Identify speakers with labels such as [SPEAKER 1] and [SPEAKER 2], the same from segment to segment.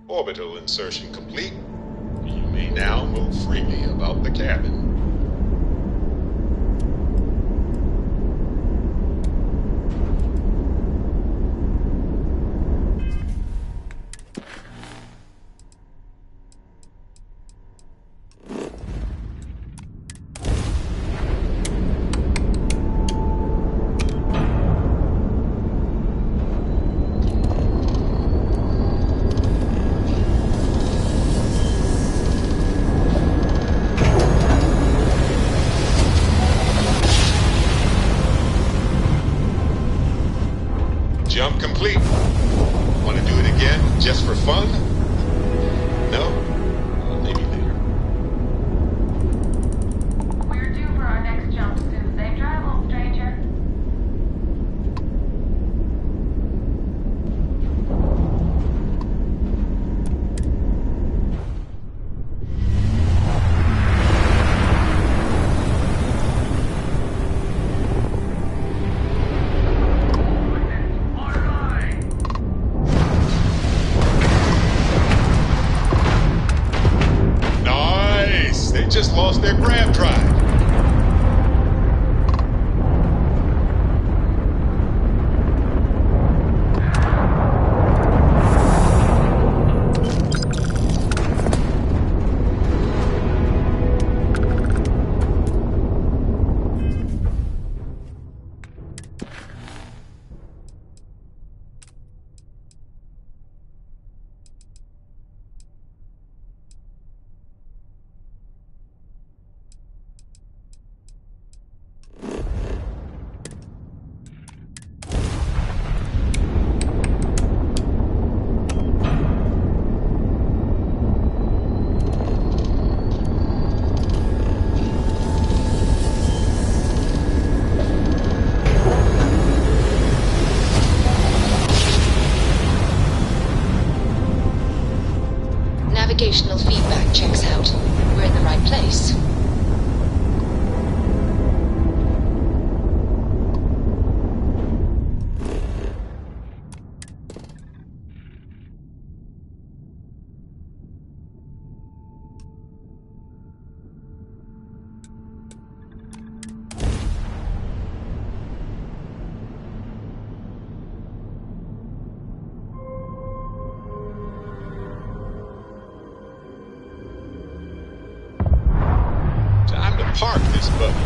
[SPEAKER 1] Orbital insertion complete. You may now move freely about the cabin. Jump complete. Want to do it again, just for fun? No? Maybe later.
[SPEAKER 2] We're due for our next jump soon. Safe drive home, stranger.
[SPEAKER 1] Nice! They just lost their grab drive.
[SPEAKER 3] Navigational feedback checks out. We're in the right place.
[SPEAKER 1] Time to park this buggy.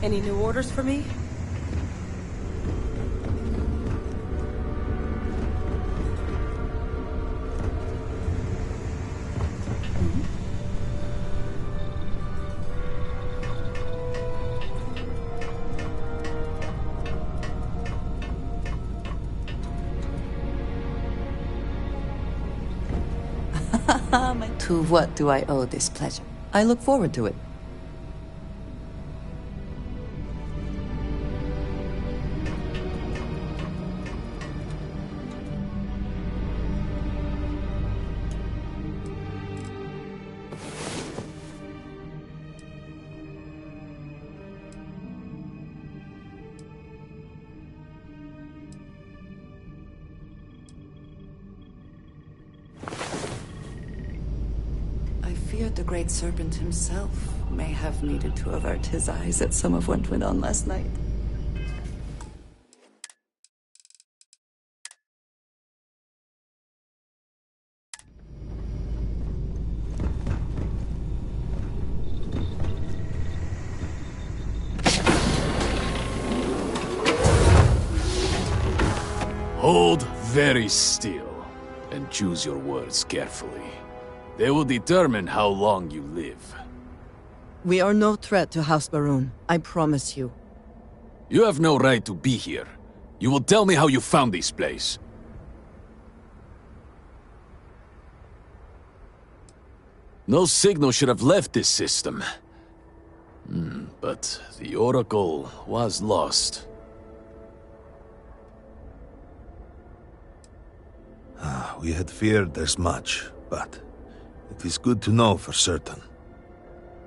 [SPEAKER 4] Any new orders for me?
[SPEAKER 5] To what do I owe this pleasure? I look forward to it. feared the Great Serpent himself may have needed to avert his eyes at some of what went on last night.
[SPEAKER 4] Hold very still, and choose your words carefully. They will determine how long you live.
[SPEAKER 6] We are no threat to House Baroon, I promise you.
[SPEAKER 4] You have no right to be here. You will tell me how you found this place. No signal should have left this system. But the Oracle was lost.
[SPEAKER 7] We had feared as much, but it is good to know for certain.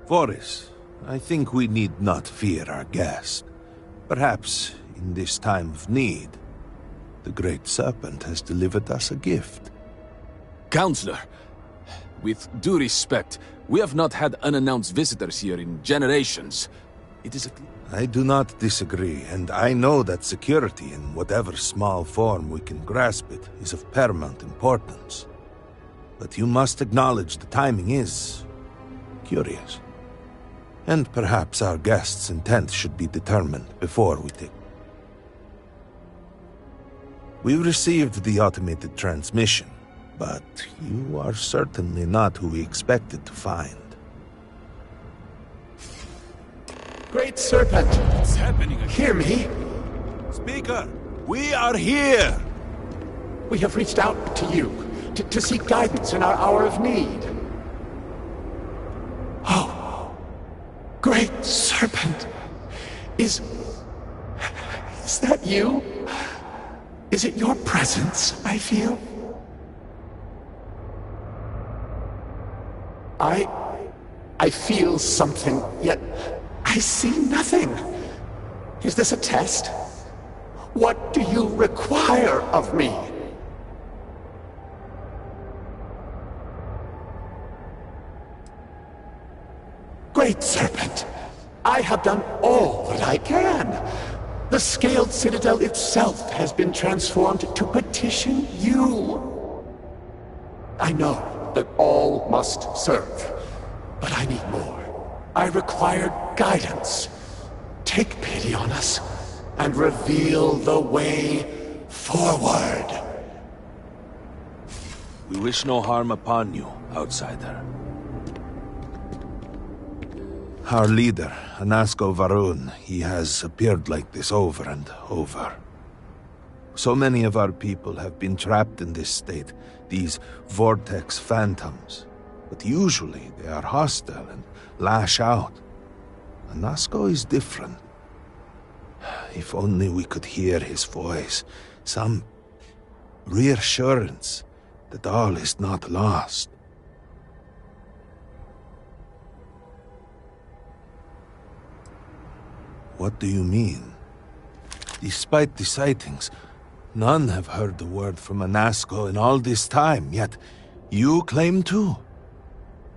[SPEAKER 7] Voris, I think we need not fear our guest. Perhaps, in this time of need, the Great Serpent has delivered us a gift.
[SPEAKER 4] Counselor, with due respect, we have not had unannounced visitors here in generations. It is a...
[SPEAKER 7] I do not disagree, and I know that security, in whatever small form we can grasp it, is of paramount importance. But you must acknowledge the timing is curious. And perhaps our guest's intent should be determined before we take... We received the automated transmission, but you are certainly not who we expected to find.
[SPEAKER 8] Great Serpent!
[SPEAKER 4] What's happening again?
[SPEAKER 8] Hear me!
[SPEAKER 7] Speaker, we are here!
[SPEAKER 8] We have reached out to you to seek guidance in our hour of need. Oh, Great Serpent! Is that you? Is it your presence I feel? I feel something, yet I see nothing. Is this a test? What do you require of me? Great Serpent, I have done all that I can. The Scaled Citadel itself has been transformed to petition you. I know that all must serve, but I need more. I require guidance. Take pity on us and reveal the way forward.
[SPEAKER 7] We wish no harm upon you, outsider. Our leader, Anasko Varun, he has appeared like this over and over. So many of our people have been trapped in this state, these vortex phantoms. But usually they are hostile and lash out. Anasko is different. If only we could hear his voice, some reassurance that all is not lost. What do you mean? Despite the sightings, none have heard the word from Anasko in all this time, yet you claim to?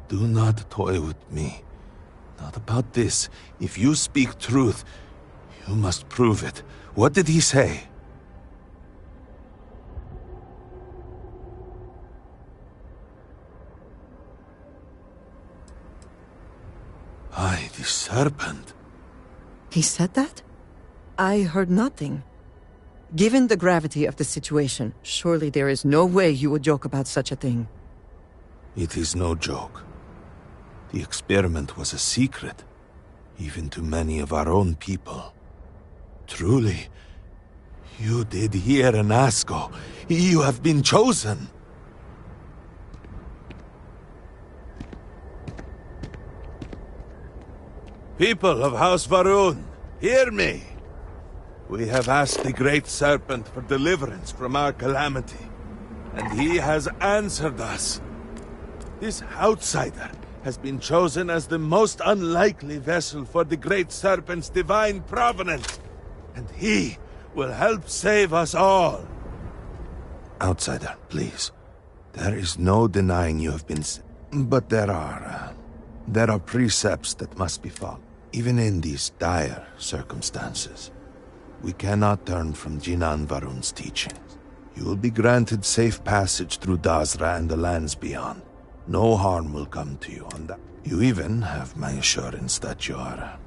[SPEAKER 7] Do not toy with me. Not about this. If you speak truth, you must prove it. What did he say? Aye, the serpent.
[SPEAKER 6] He said that? I heard nothing. Given the gravity of the situation, surely there is no way you would joke about such a thing.
[SPEAKER 7] It is no joke. The experiment was a secret, even to many of our own people. Truly, you did hear Anasko. You have been chosen. People of House Varun, hear me. We have asked the Great Serpent for deliverance from our calamity, and he has answered us. This outsider has been chosen as the most unlikely vessel for the Great Serpent's divine providence, and he will help save us all. Outsider, please. There is no denying you have been... But there are precepts that must be followed, even in these dire circumstances. We cannot turn from Jinan Varun's teachings. You will be granted safe passage through Dazra and the lands beyond. No harm will come to you on that. You even have my assurance that you are a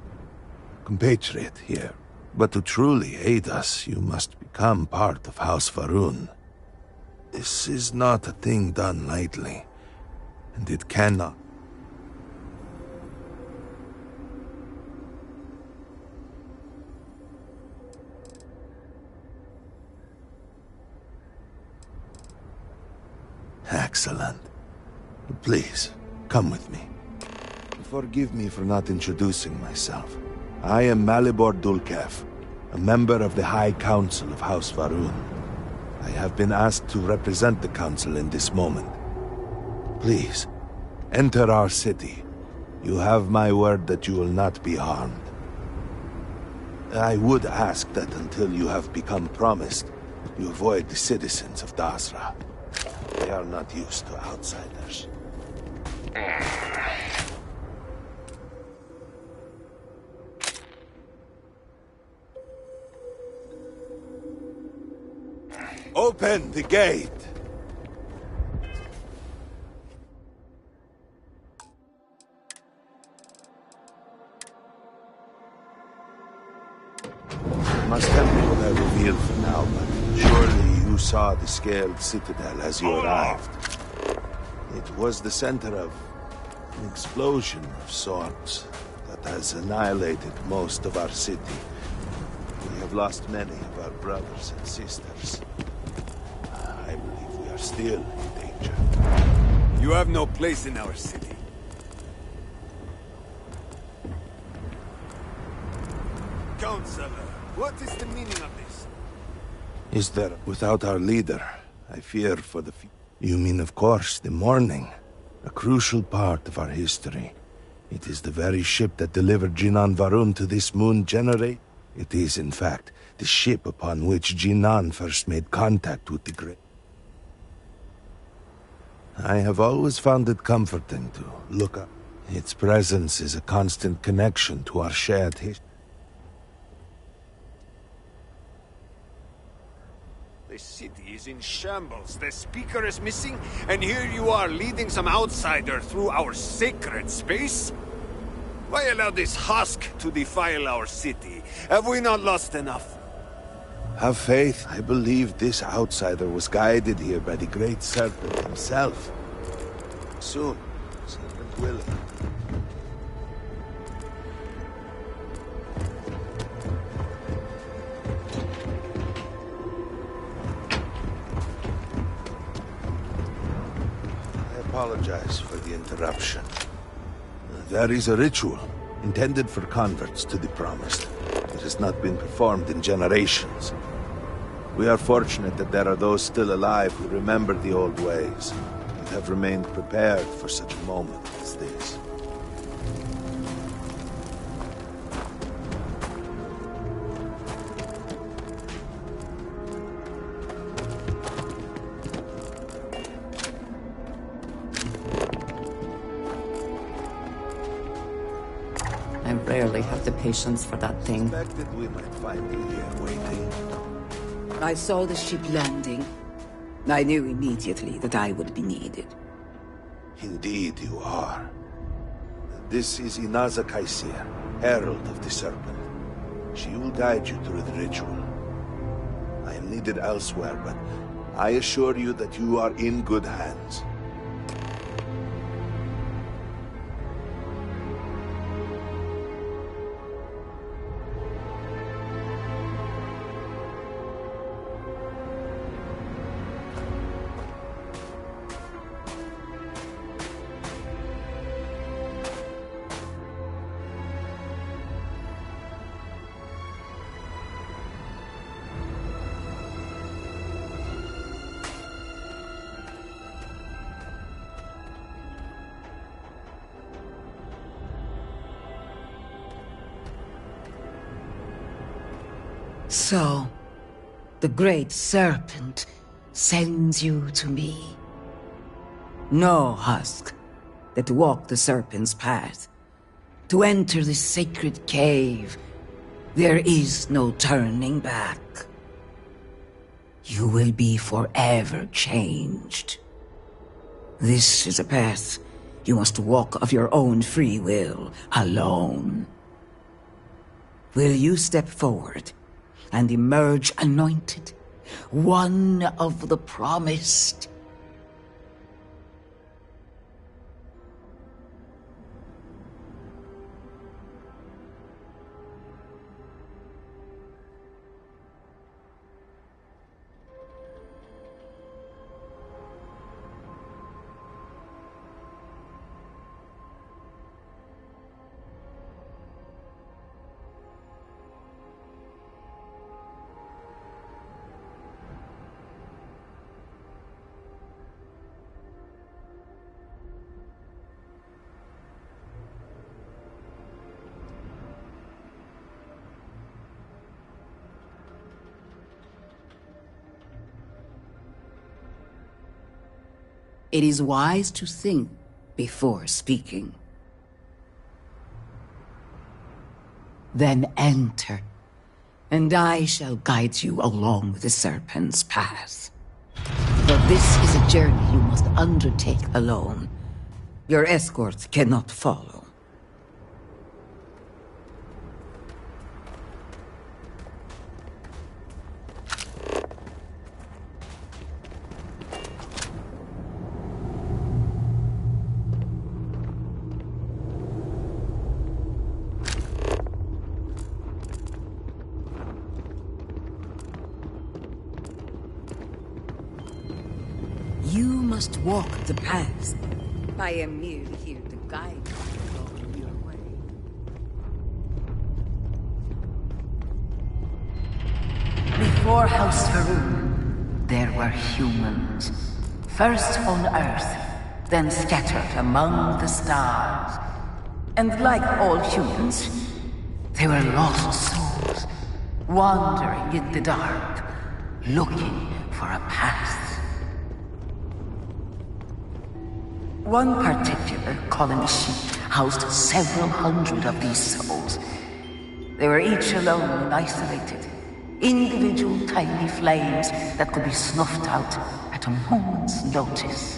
[SPEAKER 7] compatriot here. But to truly aid us, you must become part of House Varun. This is not a thing done lightly, and it cannot. Excellent. Please, come with me. Forgive me for not introducing myself. I am Malibor Dulkev, a member of the High Council of House Varun. I have been asked to represent the Council in this moment. Please, enter our city. You have my word that you will not be harmed. I would ask that until you have become promised, you avoid the citizens of Dazra. They are not used to outsiders. Open the gate! Must have people that revealed for now, but surely you saw the scaled citadel as you arrived. It was the center of an explosion of sorts that has annihilated most of our city. We have lost many of our brothers and sisters. I believe we are still in danger.
[SPEAKER 9] You have no place in our city. Counselor, what is the meaning of this?
[SPEAKER 7] Is there, without our leader, I fear for the You mean, of course, the Morning. A crucial part of our history. It is the very ship that delivered Jinan Varun to this moon generate. It is, in fact, the ship upon which Jinan first made contact with the Great. I have always found it comforting to look up. Its presence is a constant connection to our shared history.
[SPEAKER 9] The city is in shambles, the speaker is missing, and here you are leading some outsider through our sacred space? Why allow this husk to defile our city? Have we not lost enough?
[SPEAKER 7] Have faith. I believe this outsider was guided here by the Great Serpent himself. Soon, Serpent will. I apologize for the interruption. There is a ritual intended for converts to the Promised. It has not been performed in generations. We are fortunate that there are those still alive who remember the old ways and have remained prepared for such a moment as this.
[SPEAKER 5] I rarely have the patience for that thing.
[SPEAKER 7] Expected we might find you here waiting.
[SPEAKER 10] I saw the ship landing. I knew immediately that I would be needed.
[SPEAKER 7] Indeed you are. This is Inaza Kaisir, Herald of the Serpent. She will guide you through the ritual. I am needed elsewhere, but I assure you that you are in good hands.
[SPEAKER 10] So, the Great Serpent sends you to me. No, Husk. that to walk the serpent's path, to enter the sacred cave, there is no turning back. You will be forever changed. This is a path you must walk of your own free will, alone. Will you step forward and emerge anointed, one of the promised? It is wise to think before speaking. Then enter, and I shall guide you along the serpent's path. For this is a journey you must undertake alone. Your escort cannot follow. You must walk the path. I am merely here to guide you along your way. Before House Faroon, there were humans. First on Earth, then scattered among the stars. And like all humans, they were lost souls, wandering in the dark, looking for a path. One particular colony ship housed several hundred of these souls. They were each alone and isolated, individual tiny flames that could be snuffed out at a moment's notice.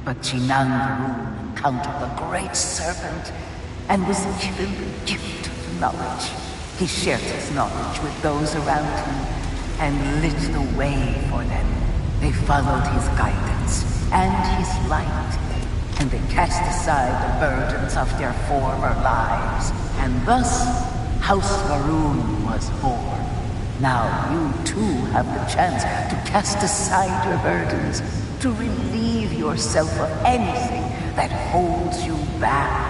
[SPEAKER 10] But Chinang encountered the great serpent and was given the gift of knowledge. He shared his knowledge with those around him and lit the way for them. They followed his guidance and his light, and they cast aside the burdens of their former lives. And thus, House Faroon was born. Now you too have the chance to cast aside your burdens, to relieve yourself of anything that holds you back.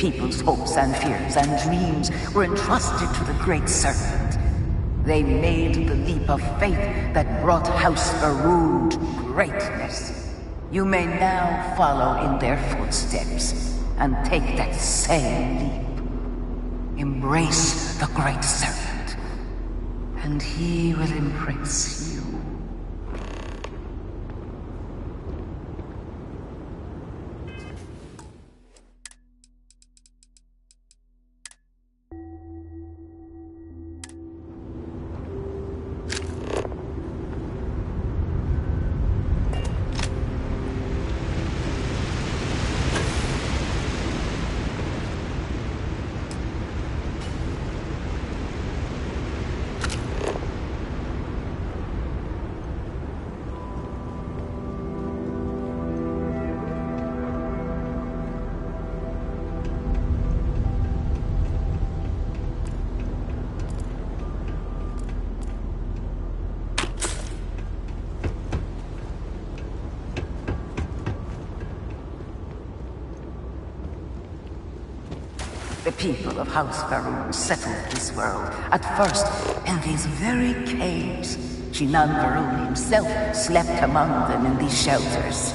[SPEAKER 10] people's hopes and fears and dreams were entrusted to the Great Serpent. They made the leap of faith that brought House Faroon to greatness. You may now follow in their footsteps and take that same leap. Embrace the Great Serpent, and he will embrace you. The people of House Faroon settled this world, at first in these very caves. Shinan Faroon himself slept among them in these shelters.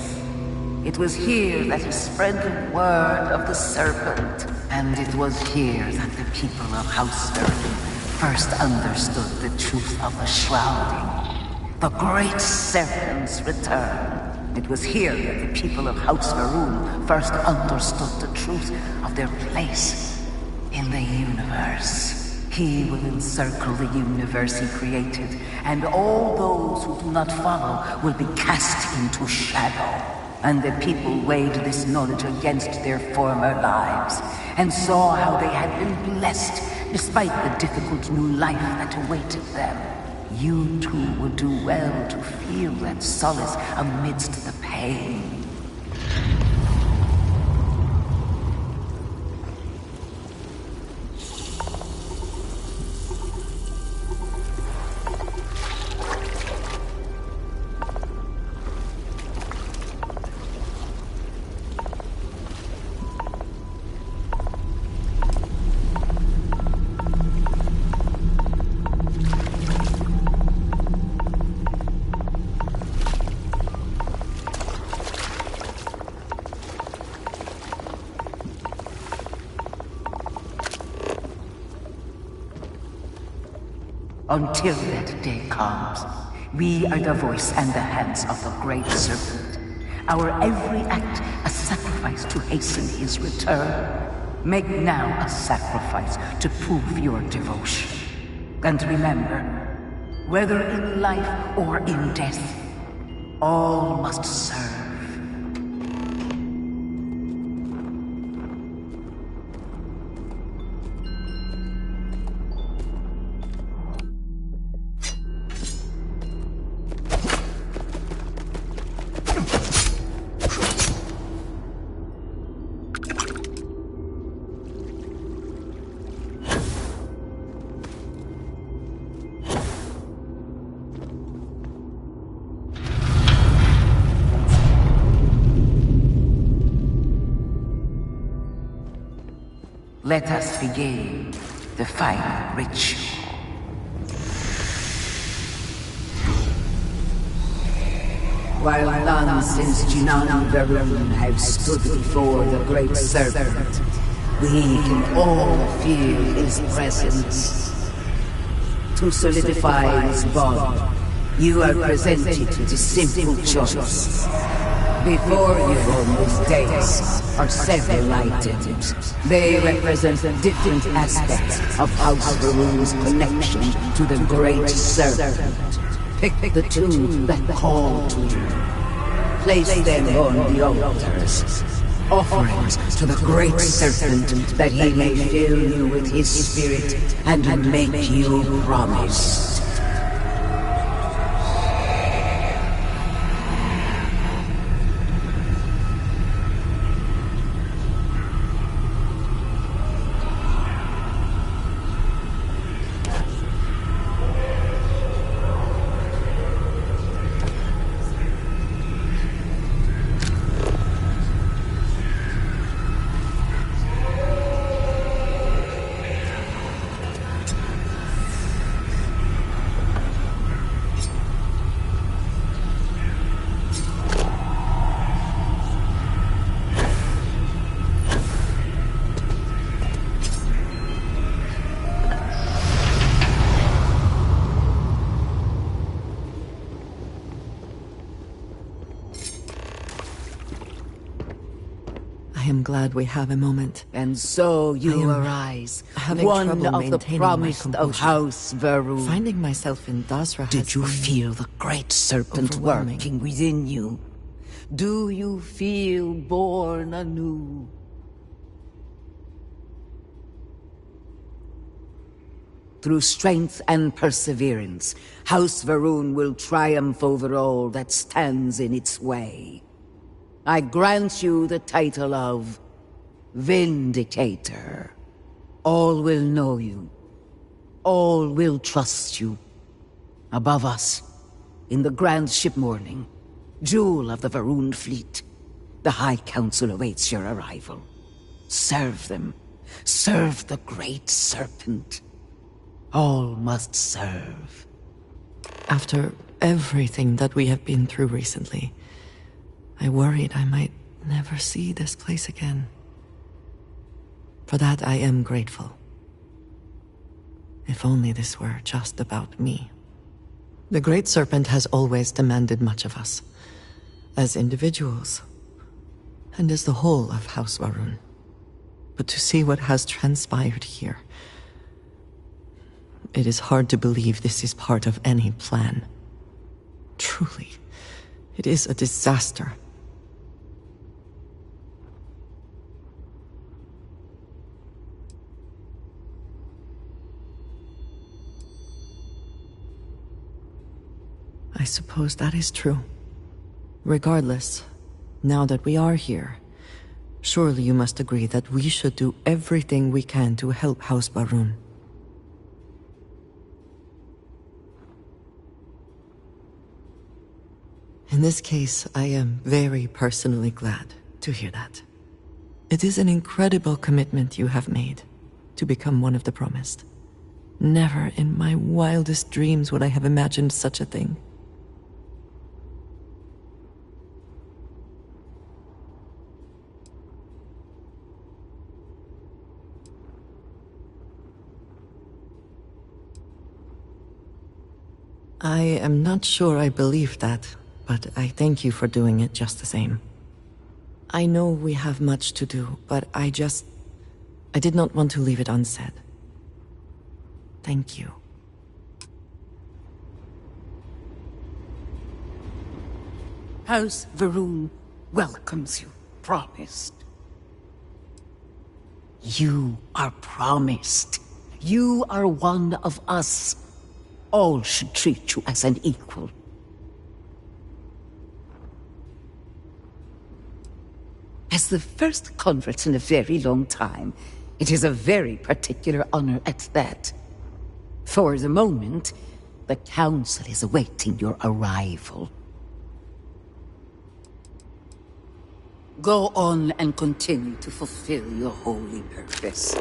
[SPEAKER 10] It was here that he spread the word of the serpent, and it was here that the people of House Faroon first understood the truth of the shrouding, the great serpent's return. It was here that the people of House Faroon first understood the truth of their place in the universe. He will encircle the universe he created, and all those who do not follow will be cast into shadow. And the people weighed this knowledge against their former lives, and saw how they had been blessed despite the difficult new life that awaited them. You too would do well to feel that solace amidst the pain. Until that day comes, we are the voice and the hands of the Great Serpent. Our every act a sacrifice to hasten his return. Make now a sacrifice to prove your devotion. And remember, whether in life or in death, all must serve. Let us begin the final ritual. While none since Shinan Faroon have stood before the Great Serpent, we can all feel his presence. To solidify his bond, you are presented with a simple choice. Before you on these days are several items. They represent different aspects of House Faroon's connection to the Great Serpent. Pick the two that call to you. Place them on the altars. Offerings to the Great Serpent that he may fill you with his spirit and make you promise.
[SPEAKER 6] am glad we have a moment.
[SPEAKER 10] And so
[SPEAKER 6] I
[SPEAKER 10] you
[SPEAKER 6] am
[SPEAKER 10] arise,
[SPEAKER 6] having
[SPEAKER 10] one
[SPEAKER 6] trouble
[SPEAKER 10] of the
[SPEAKER 6] maintaining my
[SPEAKER 10] promised of
[SPEAKER 6] composure.
[SPEAKER 10] House Varun.
[SPEAKER 6] Finding myself in Dasra
[SPEAKER 10] Did
[SPEAKER 6] has
[SPEAKER 10] you
[SPEAKER 6] been
[SPEAKER 10] feel the great serpent
[SPEAKER 6] overwhelming.
[SPEAKER 10] working within you? Do you feel born anew? Through strength and perseverance, House Varun will triumph over all that stands in its way. I grant you the title of Vindicator. All will know you. All will trust you. Above us, in the grand ship morning, jewel of the Varun fleet, the High Council awaits your arrival. Serve them. Serve the great serpent. All must serve.
[SPEAKER 6] After everything that we have been through recently, I worried I might never see this place again. For that I am grateful. If only this were just about me. The Great Serpent has always demanded much of us, as individuals, and as the whole of House Varun. But to see what has transpired here, it is hard to believe this is part of any plan. Truly, it is a disaster. I suppose that is true. Regardless, now that we are here, surely you must agree that we should do everything we can to help House Varun. In this case, I am very personally glad to hear that. It is an incredible commitment you have made to become one of the promised. Never in my wildest dreams would I have imagined such a thing. I am not sure I believe that, but I thank you for doing it just the same. I know we have much to do, but I did not want to leave it unsaid. Thank you.
[SPEAKER 10] House Varun welcomes you, promised. You are promised. You are one of us. All should treat you as an equal. As the first convert in a very long time, it is a very particular honor at that. For the moment, the Council is awaiting your arrival. Go on and continue to fulfill your holy purpose.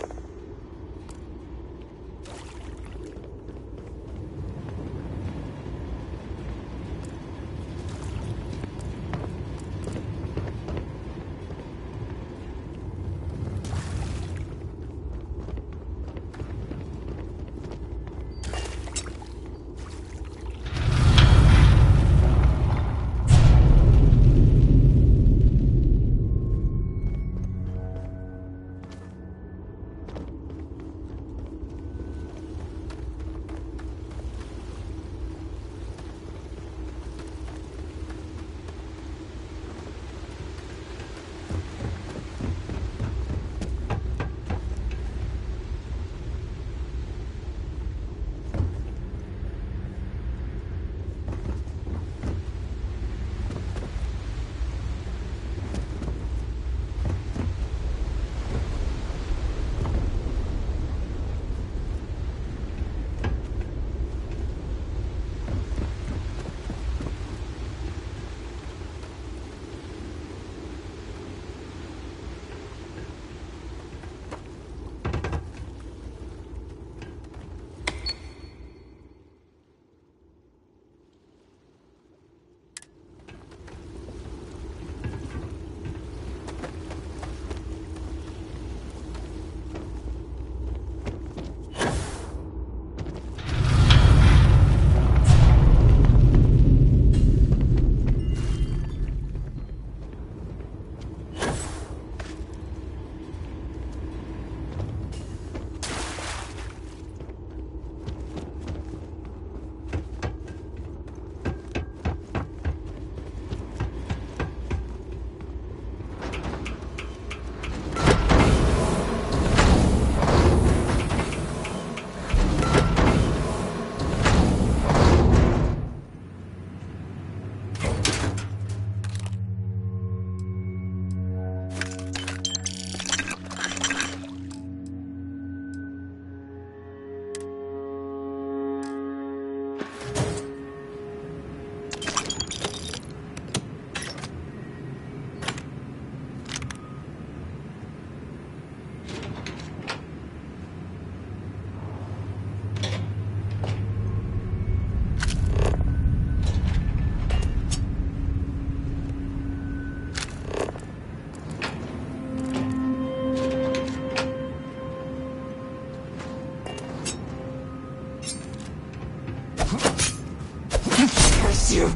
[SPEAKER 5] Curse you!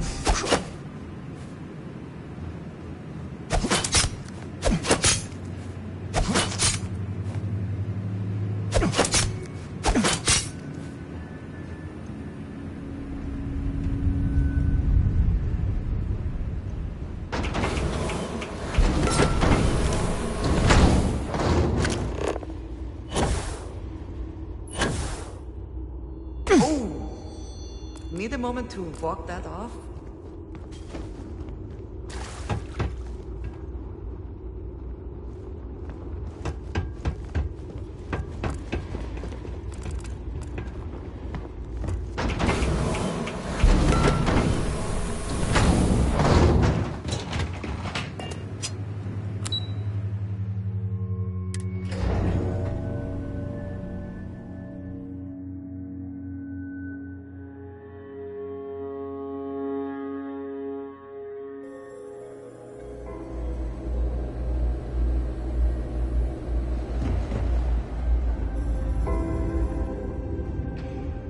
[SPEAKER 6] Need a moment to walk that off?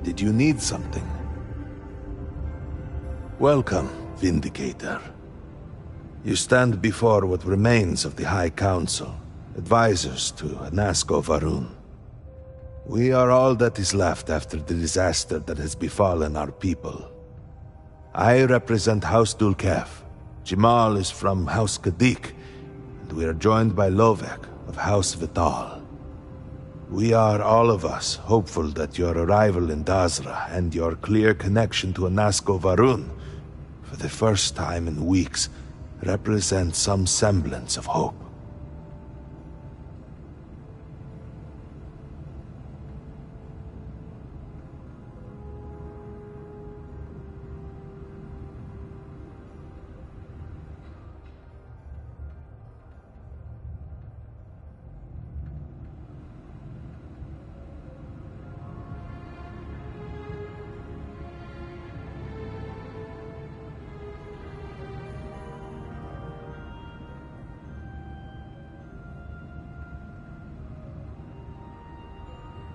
[SPEAKER 7] Did you need something? Welcome, Vindicator. You stand before what remains of the High Council, advisors to Anasco Varun. We are all that is left after the disaster that has befallen our people. I represent House Dulkev. Jamal is from House Kadik, and we are joined by Lovek of House Vital. We are, all of us, hopeful that your arrival in Dazra and your clear connection to Anasco Varun, for the first time in weeks, represent some semblance of hope.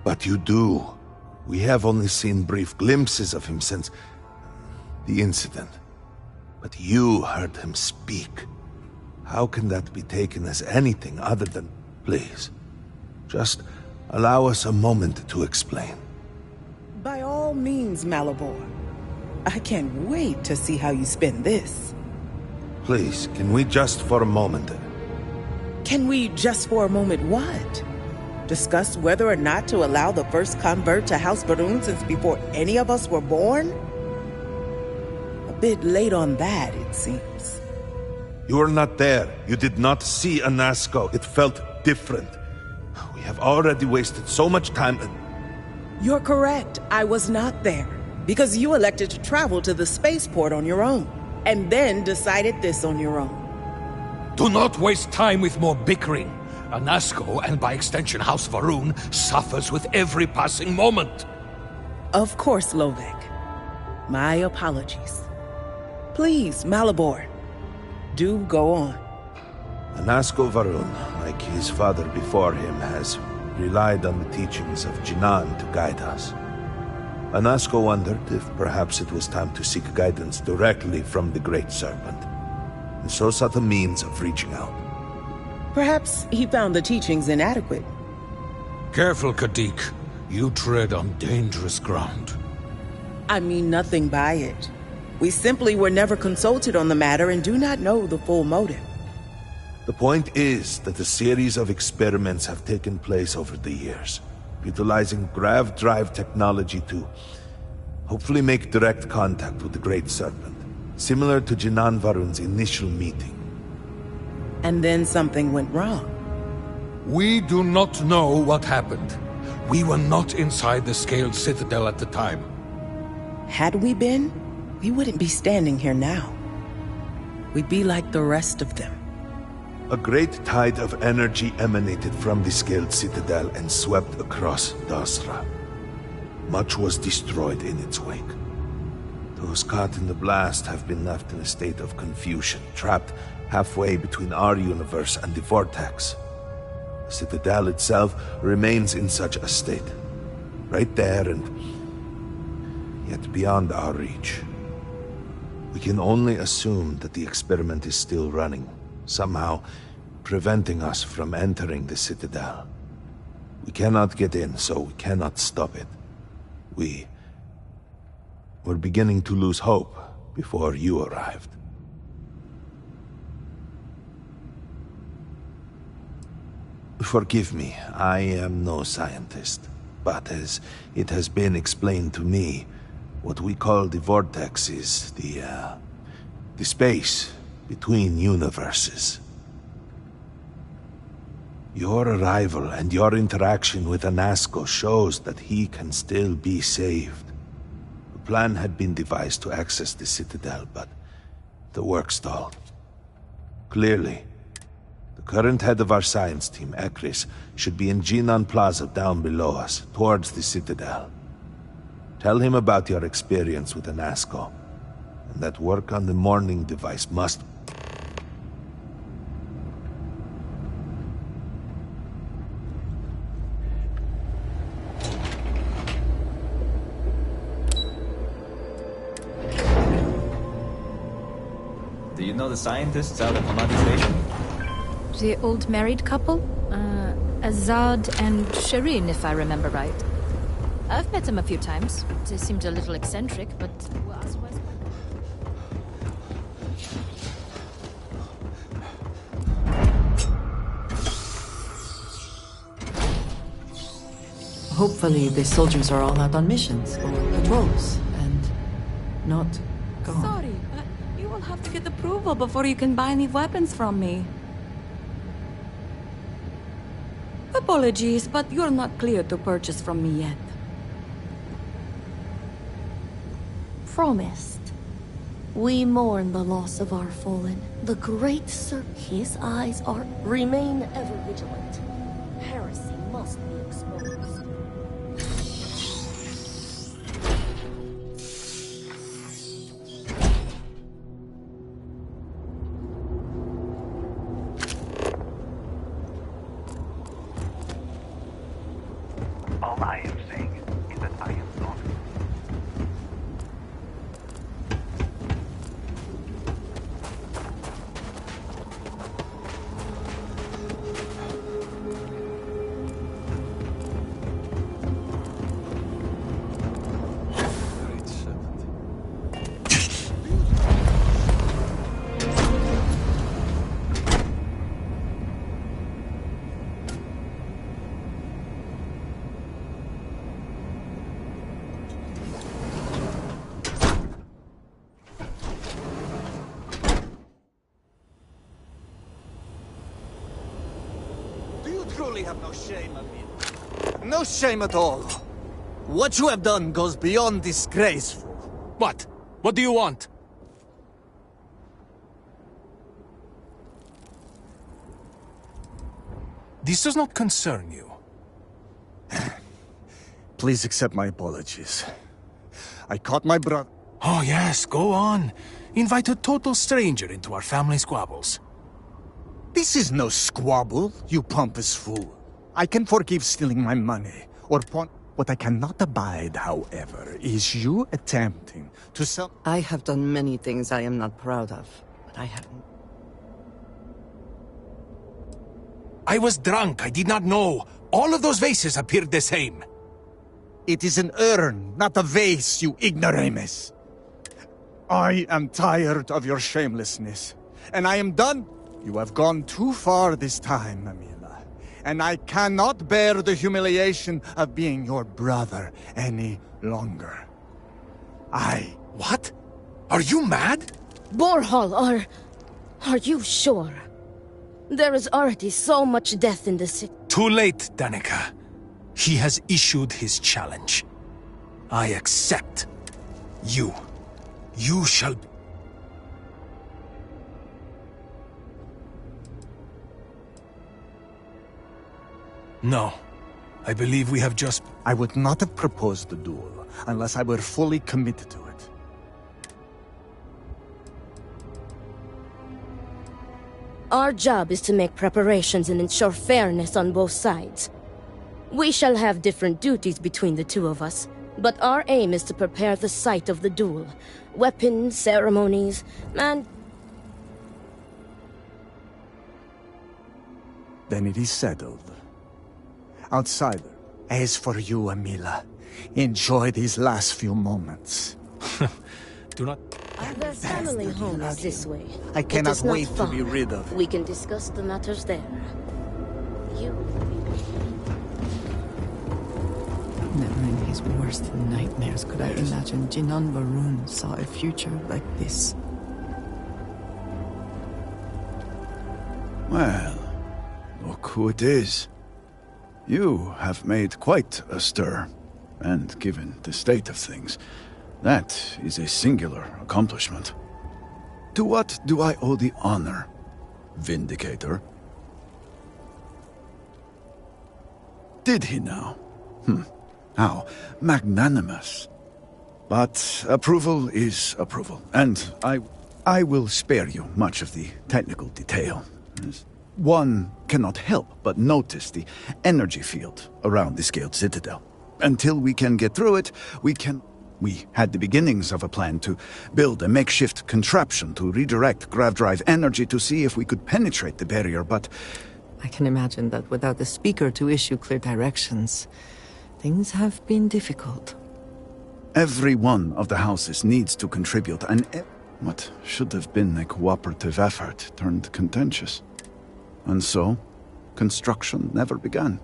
[SPEAKER 7] But you do. We have only seen brief glimpses of him since the incident. But you heard him speak. How can that be taken as anything other than... Please, just allow us a moment to explain.
[SPEAKER 11] By all means, Malabor. I can't wait to see how you spin this.
[SPEAKER 7] Please, can we just for a moment...
[SPEAKER 11] Can we just for a moment what? Discuss whether or not to allow the first convert to House Varun since before any of us were born? A bit late on that, it seems.
[SPEAKER 7] You were not there. You did not see Anasco. It felt different. We have already wasted so much time and...
[SPEAKER 11] You're correct. I was not there. Because you elected to travel to the spaceport on your own. And then decided this on your own.
[SPEAKER 12] Do not waste time with more bickering. Anasco, and by extension House Varun, suffers with every passing moment.
[SPEAKER 11] Of course, Lovek. My apologies. Please, Malabor, do go on.
[SPEAKER 7] Anasco Varun, like his father before him, has relied on the teachings of Jinan to guide us. Anasco wondered if perhaps it was time to seek guidance directly from the Great Serpent, and so sought a means of reaching out.
[SPEAKER 11] Perhaps he found the teachings inadequate.
[SPEAKER 12] Careful, Kadik. You tread on dangerous ground.
[SPEAKER 11] I mean nothing by it. We simply were never consulted on the matter and do not know the full motive.
[SPEAKER 7] The point is that a series of experiments have taken place over the years, utilizing grav drive technology to hopefully make direct contact with the Great Serpent, similar to Jinan Varun's initial meeting.
[SPEAKER 11] And then something went wrong.
[SPEAKER 12] We do not know what happened. We were not inside the Scaled Citadel at the time.
[SPEAKER 11] Had we been, we wouldn't be standing here now. We'd be like the rest of them.
[SPEAKER 7] A great tide of energy emanated from the Scaled Citadel and swept across Dasra. Much was destroyed in its wake. Those caught in the blast have been left in a state of confusion, trapped halfway between our universe and the Vortex. The Citadel itself remains in such a state. Right there and... yet beyond our reach. We can only assume that the experiment is still running, somehow preventing us from entering the Citadel. We cannot get in, so we cannot stop it. We're beginning to lose hope before you arrived. Forgive me, I am no scientist, but as it has been explained to me, what we call the vortex is the space between universes. Your arrival and your interaction with Anasco shows that he can still be saved. A plan had been devised to access the Citadel, but the work stalled. Clearly, the current head of our science team, Ekris, should be in Jinan Plaza down below us, towards the Citadel. Tell him about your experience with Anasco, and that work on the morning device must...
[SPEAKER 13] Do you know the scientists out at Hamadi Station?
[SPEAKER 14] The old married couple? Azad and Shireen, if I remember right. I've met them a few times. They seemed a little eccentric, but otherwise...
[SPEAKER 6] Hopefully the soldiers are all out on missions or patrols and not gone.
[SPEAKER 5] Sorry, but you will have to get approval before you can buy any weapons from me. Apologies, but you're not clear to purchase from me yet.
[SPEAKER 15] Promised. We mourn the loss of our fallen. The great his eyes are... Remain ever vigilant. Heresy must be exposed.
[SPEAKER 8] All I am saying is that I am not.
[SPEAKER 9] Truly have no shame, Amin. No shame at all. What you have done goes beyond disgraceful.
[SPEAKER 12] What? What do you want? This does not concern you.
[SPEAKER 9] Please accept my apologies. I caught my brother...
[SPEAKER 12] Oh yes, go on. Invite a total stranger into our family squabbles.
[SPEAKER 9] This is no squabble, you pompous fool. I can forgive stealing my money, or pawn... What I cannot abide, however, is you attempting to sell...
[SPEAKER 6] I have done many things I am not proud of, but I haven't...
[SPEAKER 12] I was drunk, I did not know. All of those vases appeared the same.
[SPEAKER 9] It is an urn, not a vase, you ignoramus. I am tired of your shamelessness, and I am done. You have gone too far this time, Amila, and I cannot bear the humiliation of being your brother any longer.
[SPEAKER 12] What? Are you mad?
[SPEAKER 15] Borhal, are you sure? There is already so much death in the city.
[SPEAKER 12] Too late, Danica. He has issued his challenge. I accept. You shall... No. I believe we have just...
[SPEAKER 9] I would not have proposed the duel unless I were fully committed to it.
[SPEAKER 15] Our job is to make preparations and ensure fairness on both sides. We shall have different duties between the two of us, But our aim is to prepare the site of the duel. Weapons, ceremonies, and...
[SPEAKER 16] Then it is settled. Outsider, as for you, Amila, enjoy these last few moments.
[SPEAKER 12] Do not...
[SPEAKER 15] Their family home is this way.
[SPEAKER 16] I
[SPEAKER 15] It
[SPEAKER 16] cannot
[SPEAKER 15] is not
[SPEAKER 16] wait to
[SPEAKER 15] far.
[SPEAKER 16] be rid of it.
[SPEAKER 15] We can discuss the matters there. You...
[SPEAKER 6] Never in his worst nightmares could I imagine Jinan Varun saw a future like this.
[SPEAKER 17] Well, look who it is. You have made quite a stir, and given the state of things, that is a singular accomplishment. To what do I owe the honor, Vindicator? Did he now? How magnanimous. But approval is approval, and I will spare you much of the technical detail. One cannot help but notice the energy field around the Scaled Citadel. Until we can get through it, we had the beginnings of a plan to build a makeshift contraption to redirect grav drive energy to see if we could penetrate the barrier, but...
[SPEAKER 6] I can imagine that without the speaker to issue clear directions, things have been difficult.
[SPEAKER 17] Every one of the houses needs to contribute, and what should have been a cooperative effort turned contentious. And so, construction never began.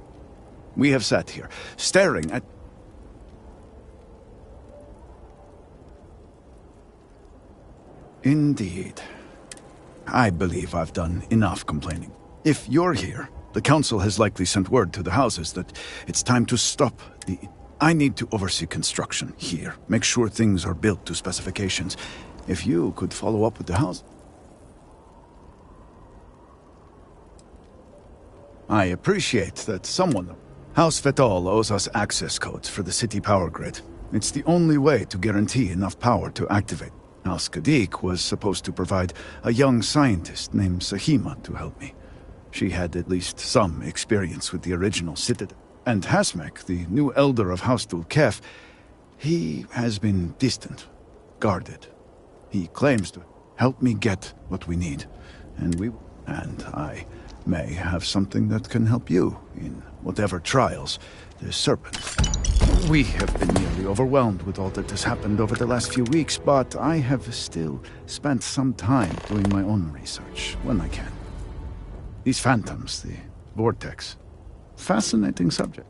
[SPEAKER 17] We have sat here, staring at... Indeed. I believe I've done enough complaining. If you're here, the Council has likely sent word to the houses that it's time to stop the... I need to oversee construction here, make sure things are built to specifications. If you could follow up with the house... I appreciate that someone... House Vetal owes us access codes for the city power grid. It's the only way to guarantee enough power to activate. House Kadik was supposed to provide a young scientist named Sahima to help me. She had at least some experience with the original Citadel. And Hasmek, the new elder of House Dulkef, he has been distant, guarded. He claims to help me get what we need, and I may have something that can help you in whatever trials the Serpent. We have been nearly overwhelmed with all that has happened over the last few weeks, but I have still spent some time doing my own research when I can. These phantoms, the vortex, fascinating subject.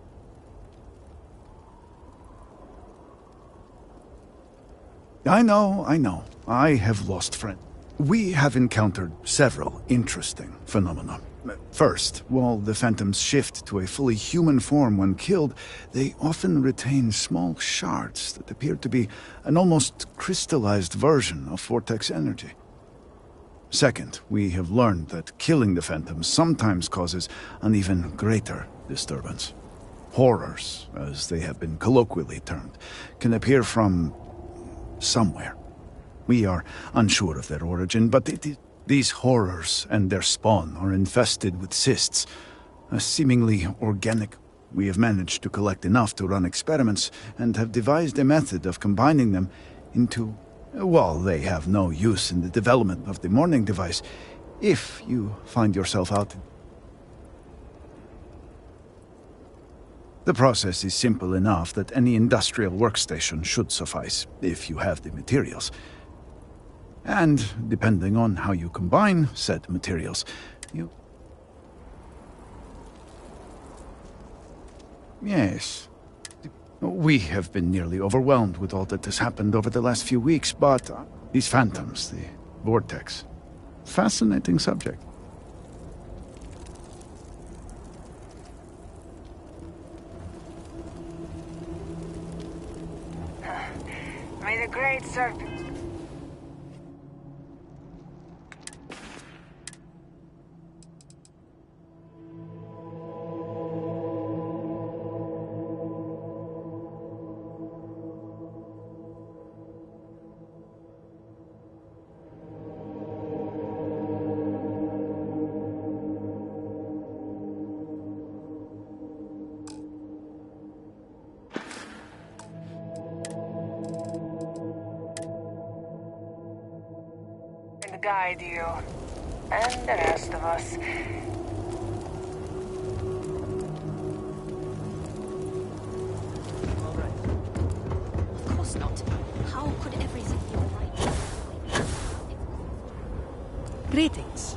[SPEAKER 17] I know. I have lost friends. We have encountered several interesting phenomena. First, while the phantoms shift to a fully human form when killed, they often retain small shards that appear to be an almost crystallized version of vortex energy. Second, we have learned that killing the phantoms sometimes causes an even greater disturbance. Horrors, as they have been colloquially termed, can appear from somewhere. We are unsure of their origin, but these horrors and their spawn are infested with cysts, a seemingly organic. We have managed to collect enough to run experiments and have devised a method of combining them into... While they have no use in the development of the morning device, if you find yourself out... The process is simple enough that any industrial workstation should suffice, if you have the materials. And, depending on how you combine said materials, Yes. We have been nearly overwhelmed with all that has happened over the last few weeks, but these phantoms, the vortex, fascinating subject.
[SPEAKER 18] May the great serpent... guide you. And the rest of us.
[SPEAKER 14] Of course not. How could everything be all right?
[SPEAKER 19] Greetings.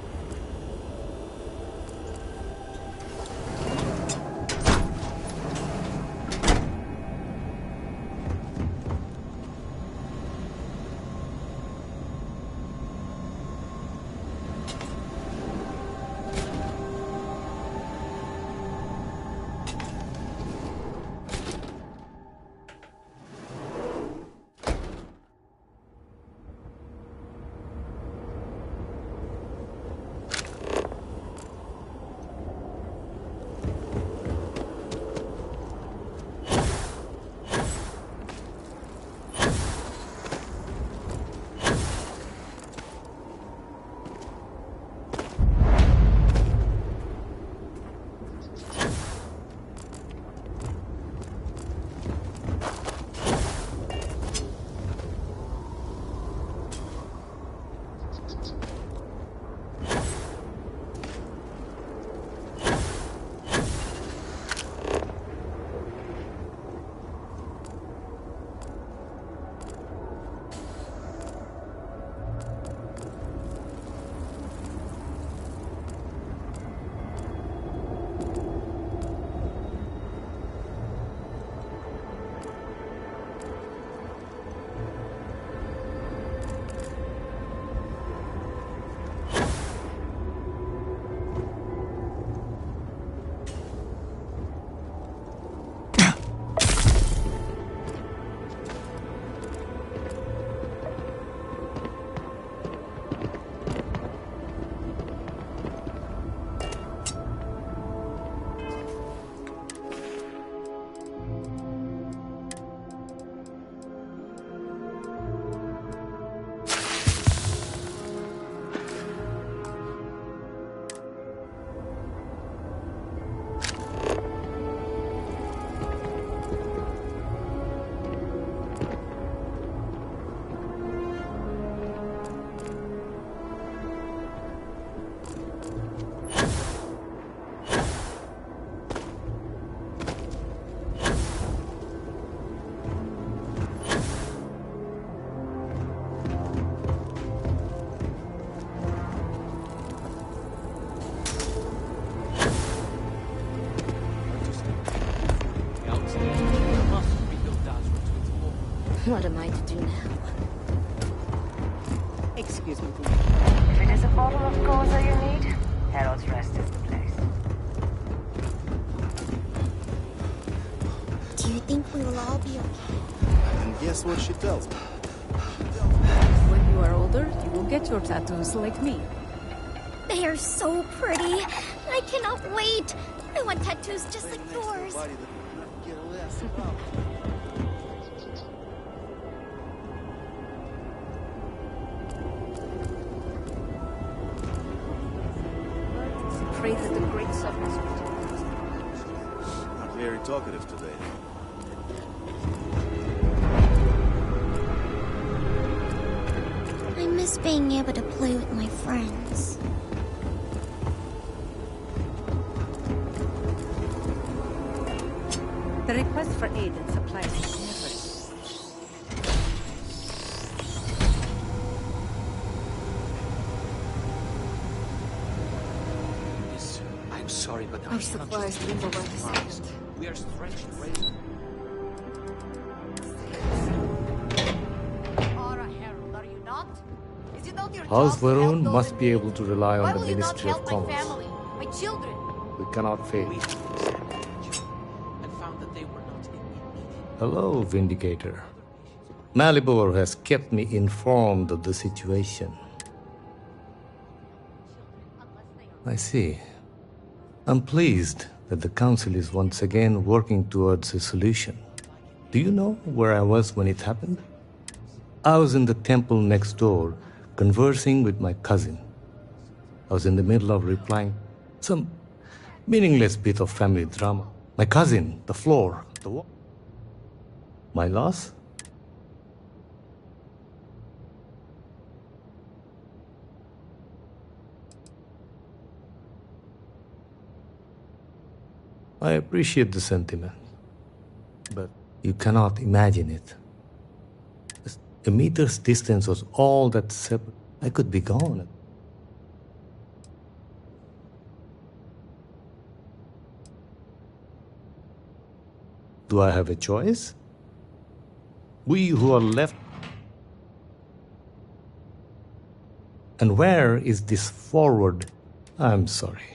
[SPEAKER 15] What am I to do now?
[SPEAKER 18] Excuse me, dear. If it is a bottle of Goza you need, Harold's Rest is the place.
[SPEAKER 15] Do you think we will all be okay?
[SPEAKER 20] And guess what she tells me?
[SPEAKER 19] When you are older, you will get your tattoos like me.
[SPEAKER 15] They are so pretty. I cannot wait. I want tattoos just like yours.
[SPEAKER 19] Pray that the great serpents
[SPEAKER 20] Not very talkative today.
[SPEAKER 15] I miss being able to play with my friends.
[SPEAKER 19] The request for aid and supplies is never.
[SPEAKER 12] I'm sorry, but
[SPEAKER 5] Our supplies dwindle by the second.
[SPEAKER 12] We are stretched razor.
[SPEAKER 21] Alright, Harold, are you not? Is it not your
[SPEAKER 22] House
[SPEAKER 21] job to help
[SPEAKER 22] Varun
[SPEAKER 21] those
[SPEAKER 22] must
[SPEAKER 21] in
[SPEAKER 22] be
[SPEAKER 21] need?
[SPEAKER 22] able to rely
[SPEAKER 21] Why
[SPEAKER 22] on the
[SPEAKER 21] will you not
[SPEAKER 22] Ministry of
[SPEAKER 21] help my
[SPEAKER 22] Commerce.
[SPEAKER 21] family, my children?
[SPEAKER 22] We cannot fail.
[SPEAKER 12] And found that they were not in need.
[SPEAKER 22] Hello, Vindicator. Malibor has kept me informed of the situation. I see. I'm pleased that the Council is once again working towards a solution. Do you know where I was when it happened? I was in the temple next door, conversing with my cousin. I was in the middle of replying some meaningless bit of family drama. My cousin, the floor, the wall. My loss? I appreciate the sentiment, but you cannot imagine it. A meter's distance was all that separated. I could be gone. Do I have a choice? We who are left. And where is this forward? I'm sorry.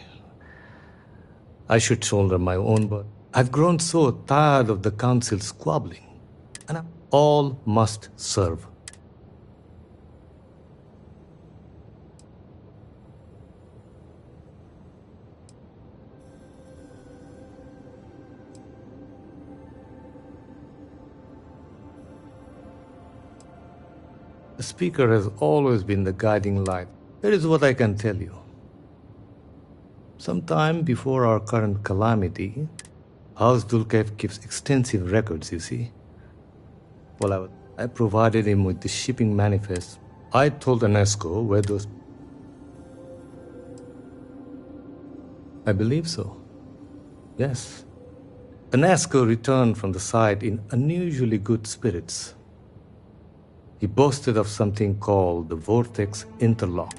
[SPEAKER 22] I should shoulder my own burden. I've grown so tired of the council squabbling, and all must serve. The speaker has always been the guiding light. That is what I can tell you. Sometime before our current calamity, House Dulcev keeps extensive records, you see. Well, I provided him with the shipping manifest. I told Anesco where those... I believe so. Yes. Anesco returned from the site in unusually good spirits. He boasted of something called the Vortex Interlock.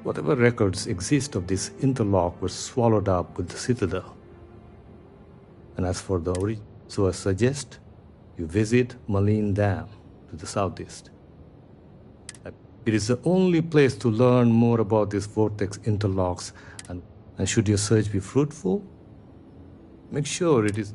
[SPEAKER 22] Whatever records exist of this interlock were swallowed up with the Citadel. And as for the origin, so I suggest you visit Malin Dam to the southeast. It is the only place to learn more about these Vortex Interlocks, and should your search be fruitful, make sure it is...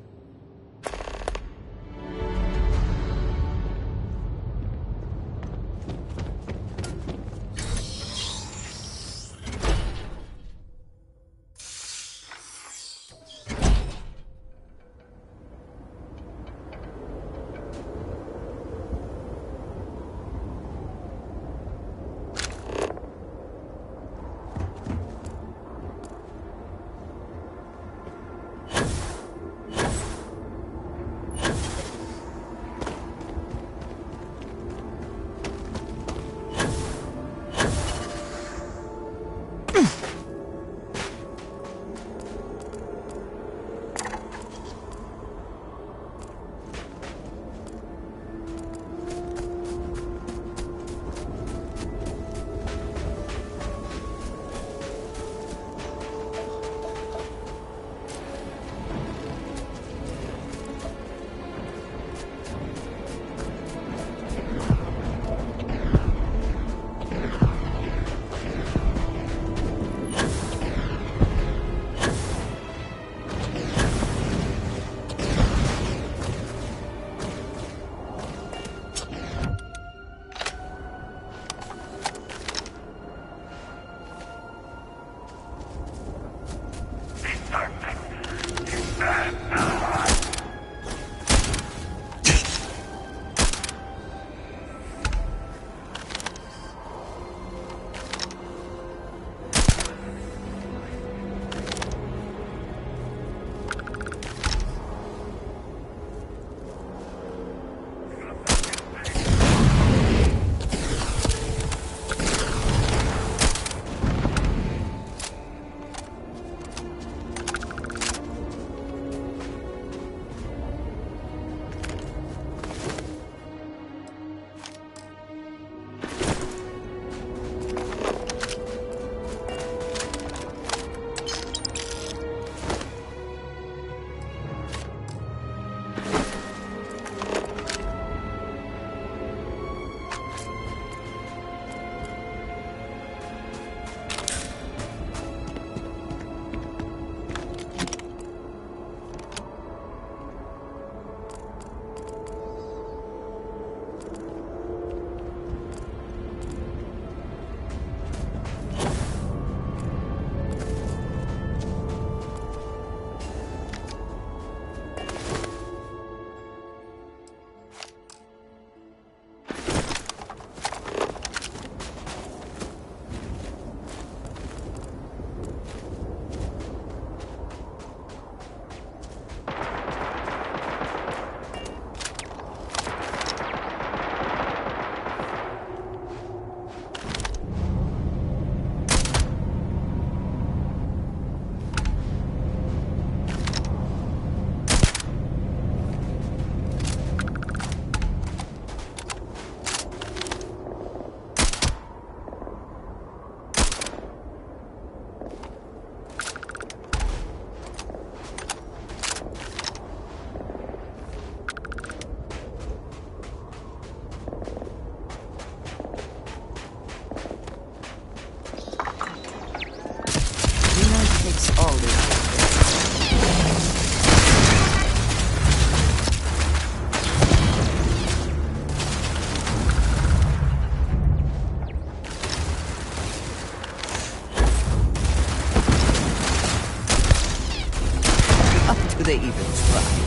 [SPEAKER 2] they even try.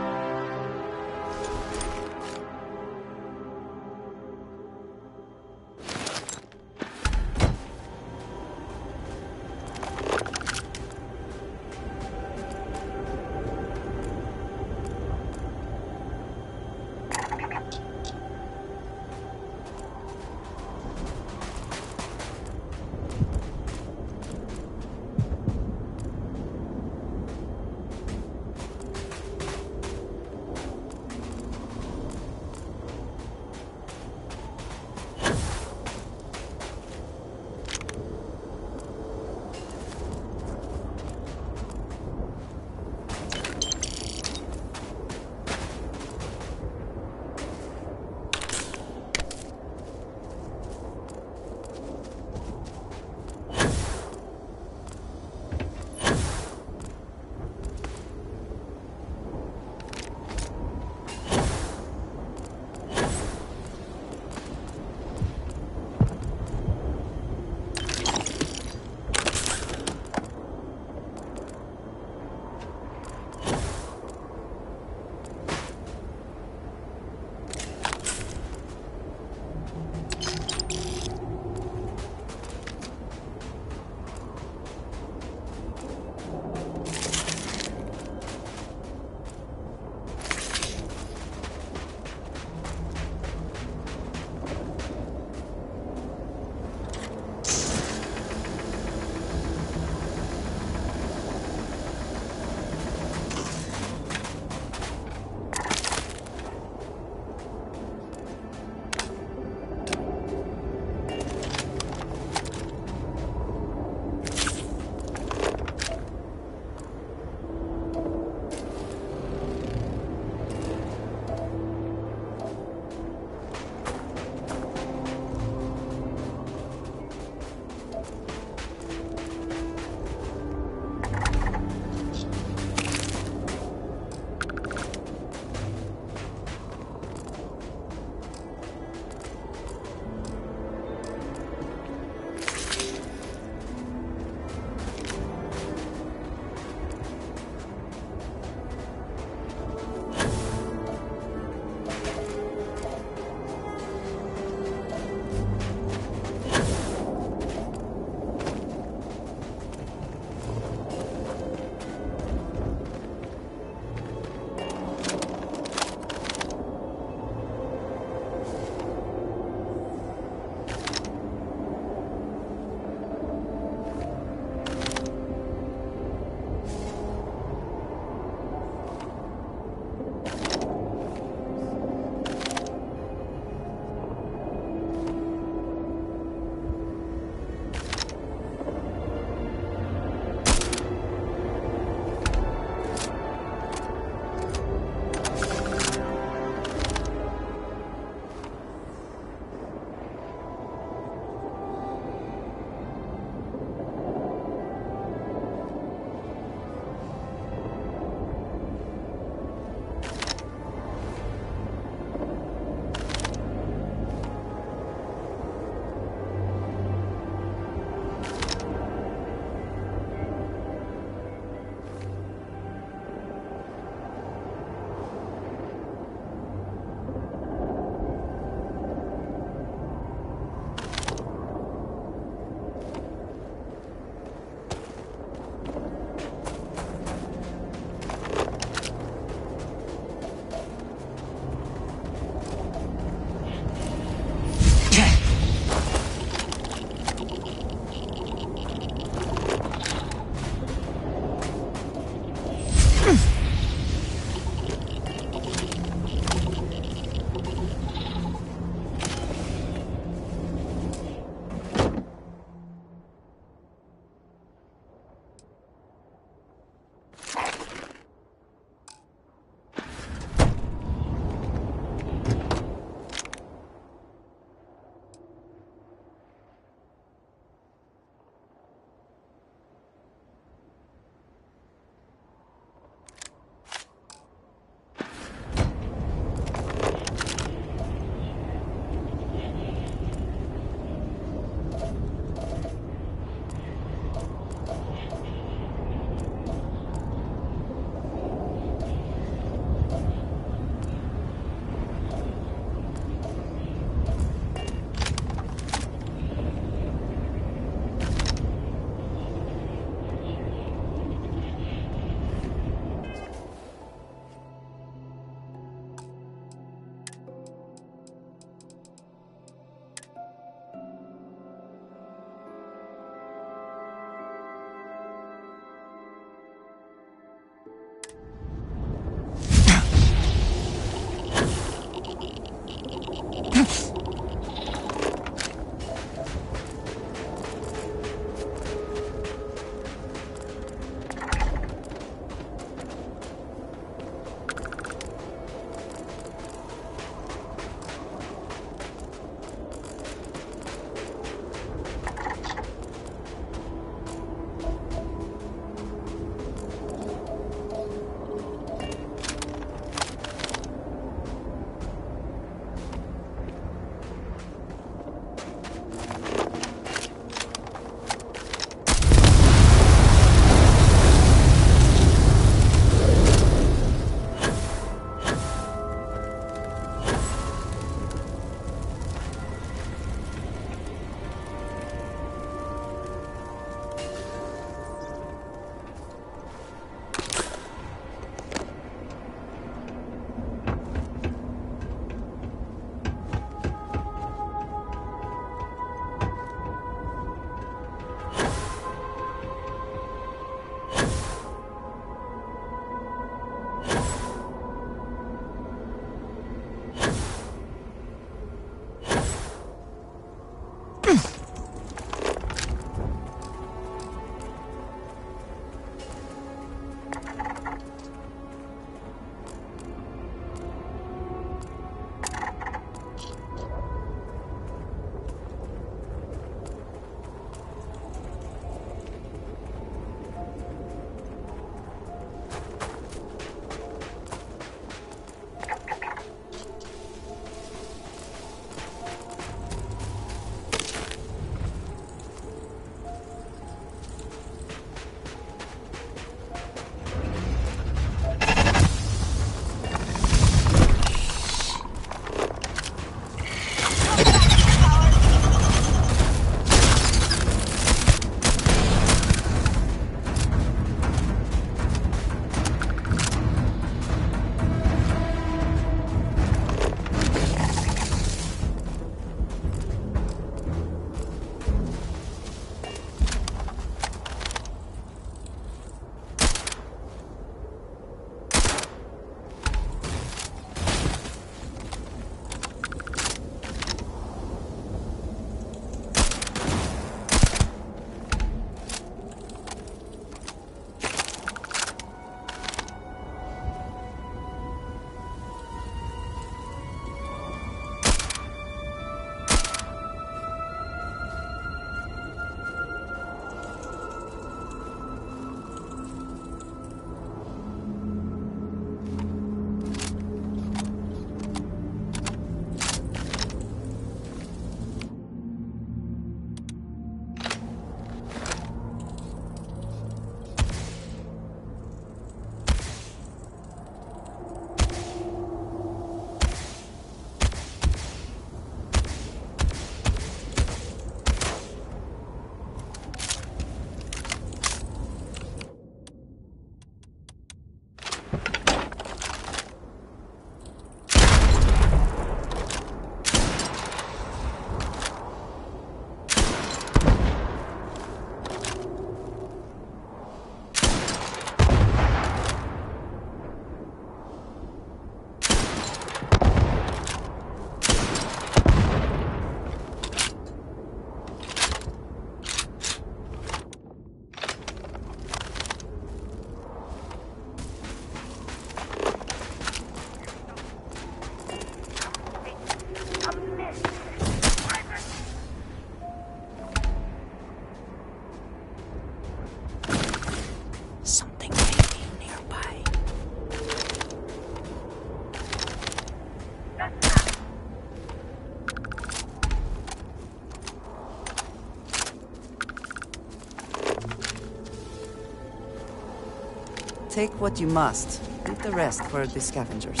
[SPEAKER 5] Take what you must. Leave the rest for the scavengers.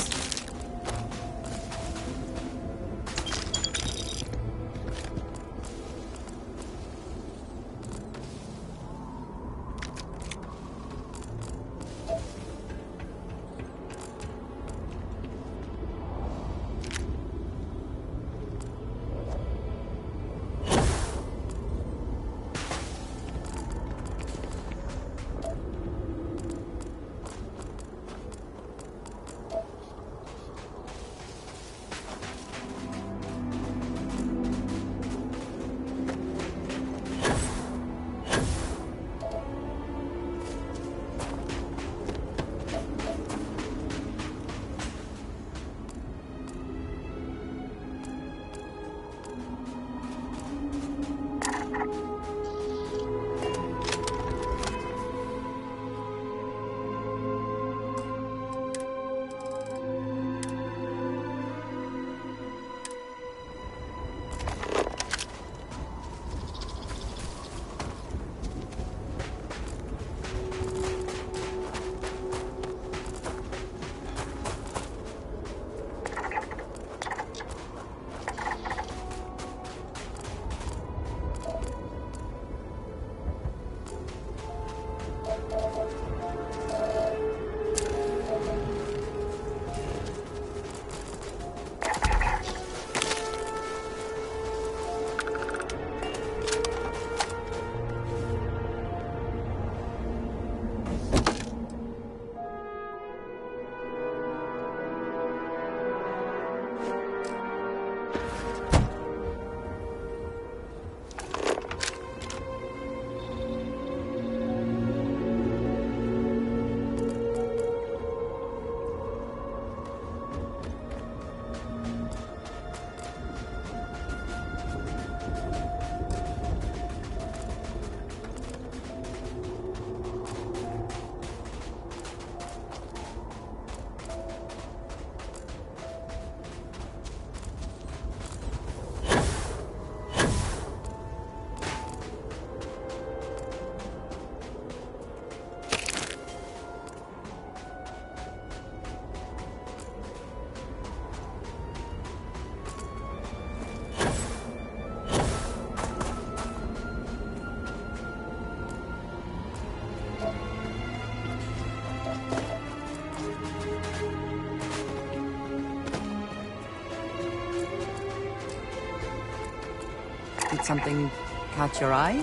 [SPEAKER 5] Did something catch your eye?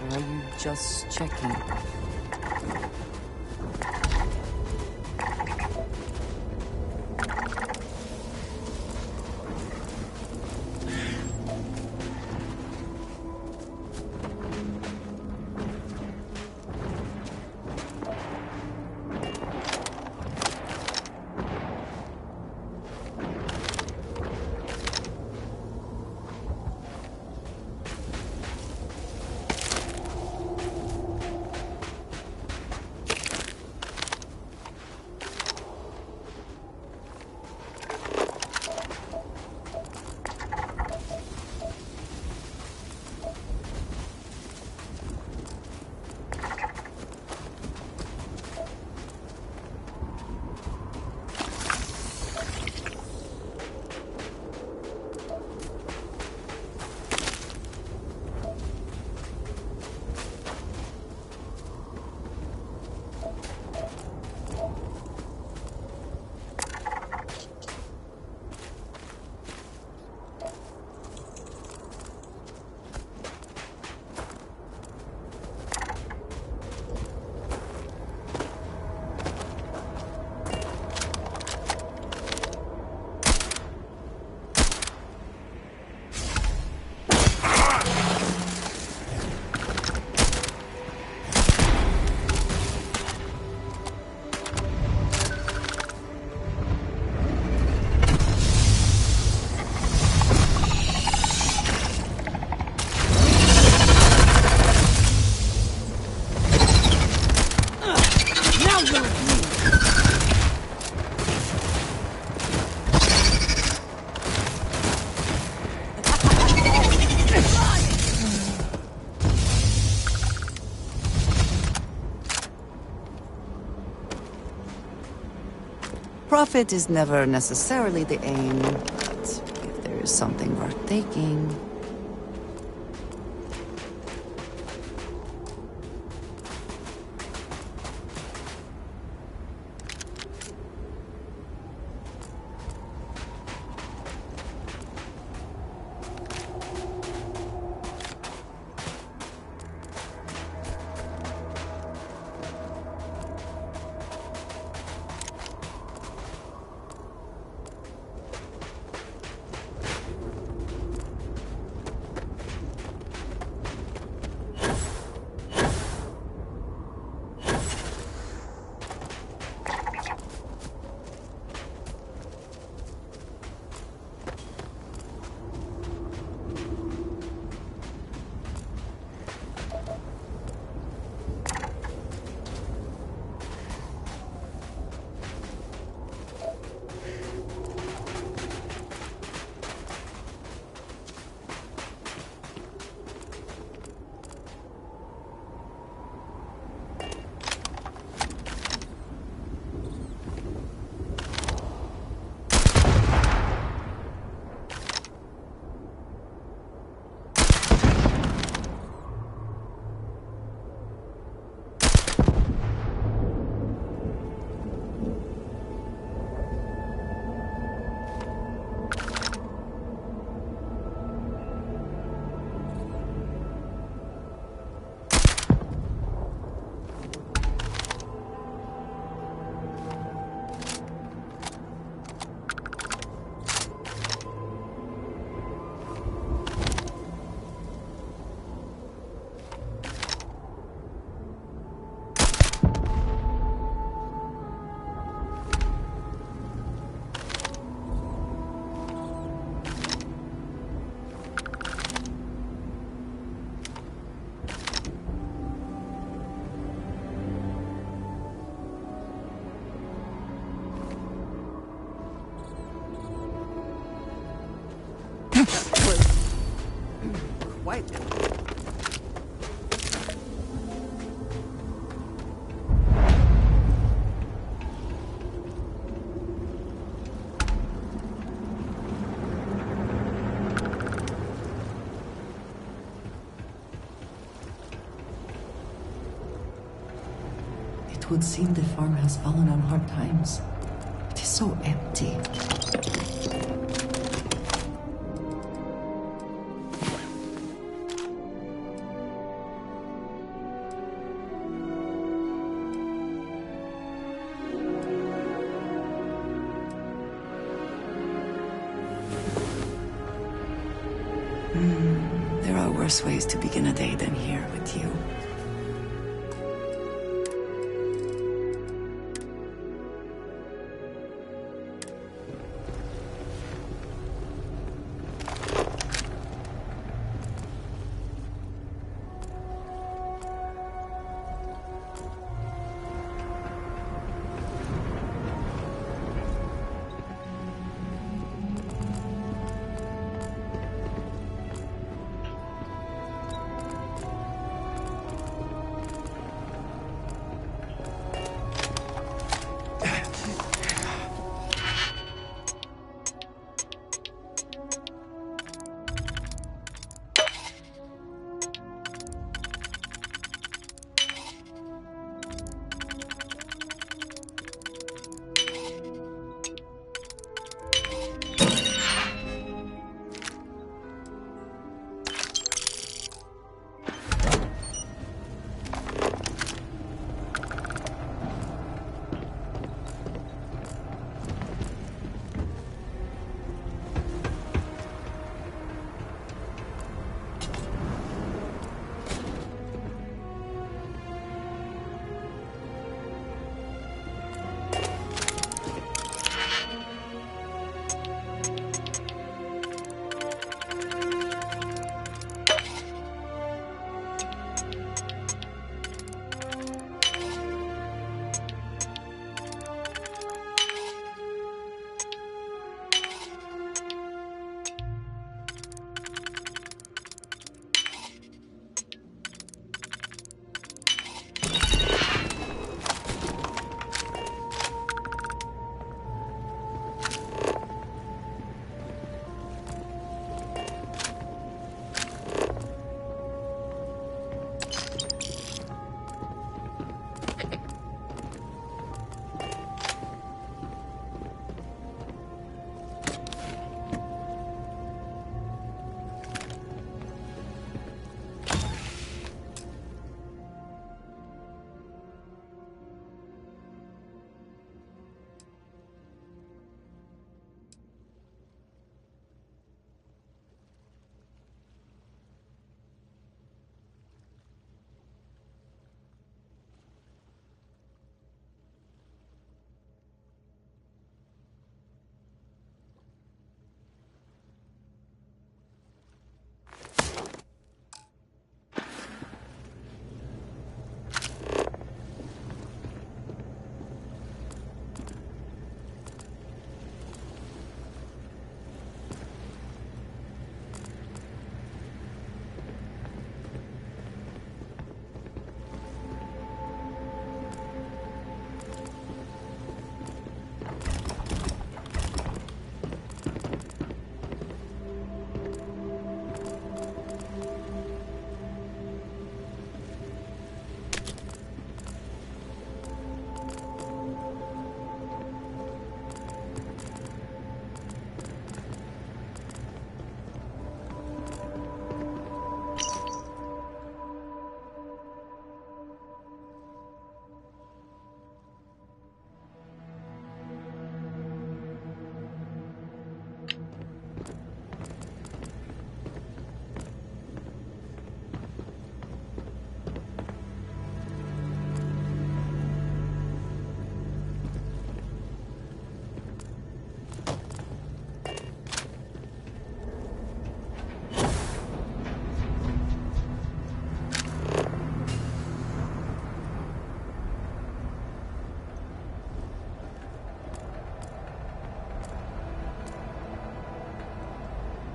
[SPEAKER 5] Or are you just checking? Profit is never necessarily the aim, but if there is something worth taking...
[SPEAKER 11] Quite.
[SPEAKER 6] It would seem the farm has fallen on hard times. It is so empty.
[SPEAKER 5] There are worse ways to begin a day than here with you.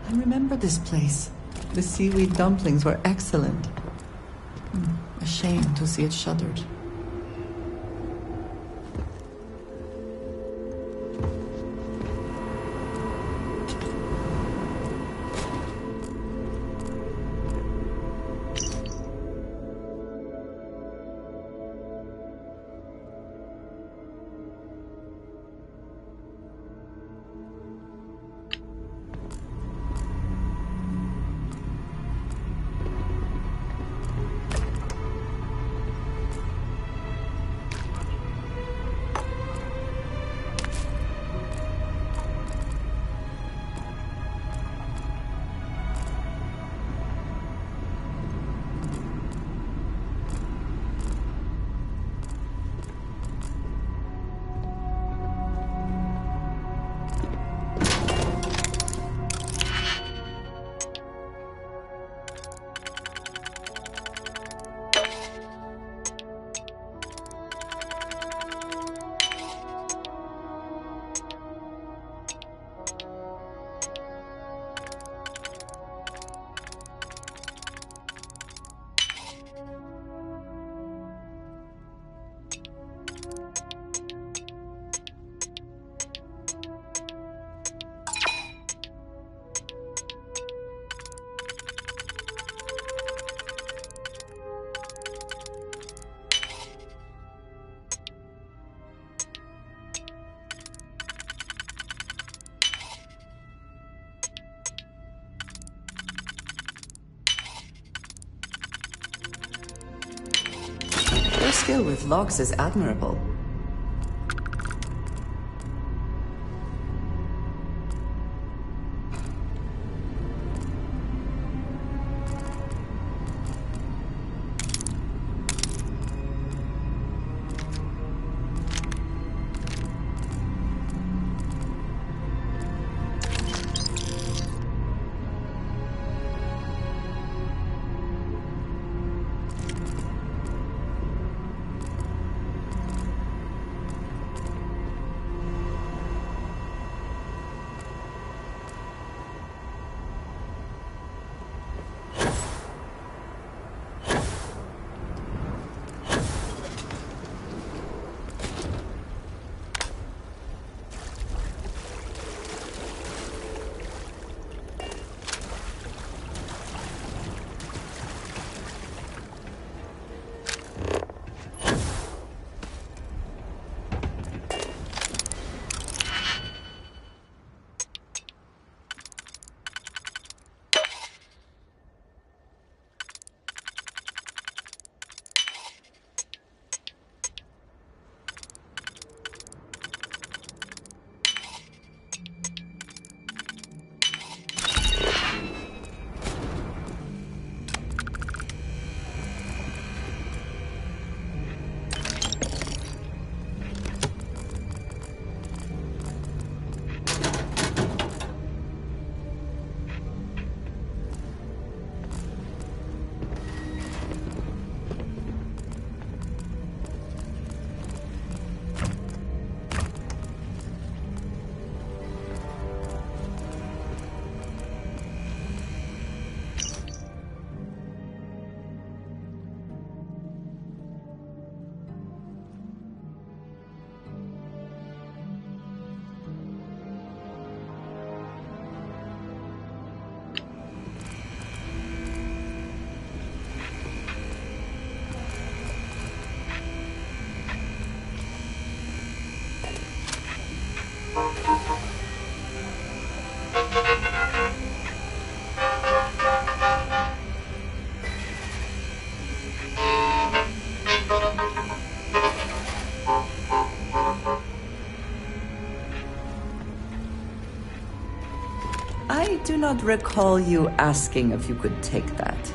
[SPEAKER 6] I remember this place. The seaweed dumplings were excellent. A shame to see it shuttered. Your skill with logs is admirable. I do not recall you asking if you could take that.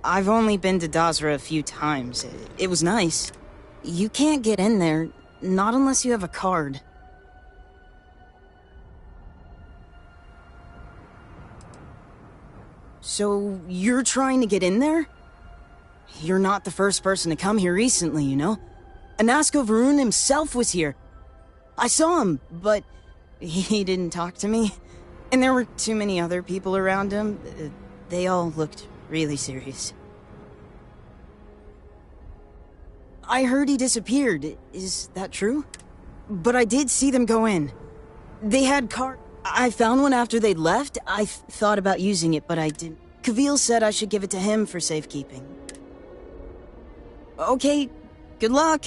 [SPEAKER 2] I've only been to Dazra a few times. It was nice. You can't get in there, not unless you have a card. So, you're trying to get in there? You're not the first person to come here recently, you know? Anasko Varun himself was here. I saw him, but he didn't talk to me. And there were too many other people around him. They all looked really serious. I heard he disappeared. Is that true? But I did see them go in. They had I found one after they'd left. I thought about using it, but I didn't. Kavil said I should give it to him for safekeeping. Okay, good luck.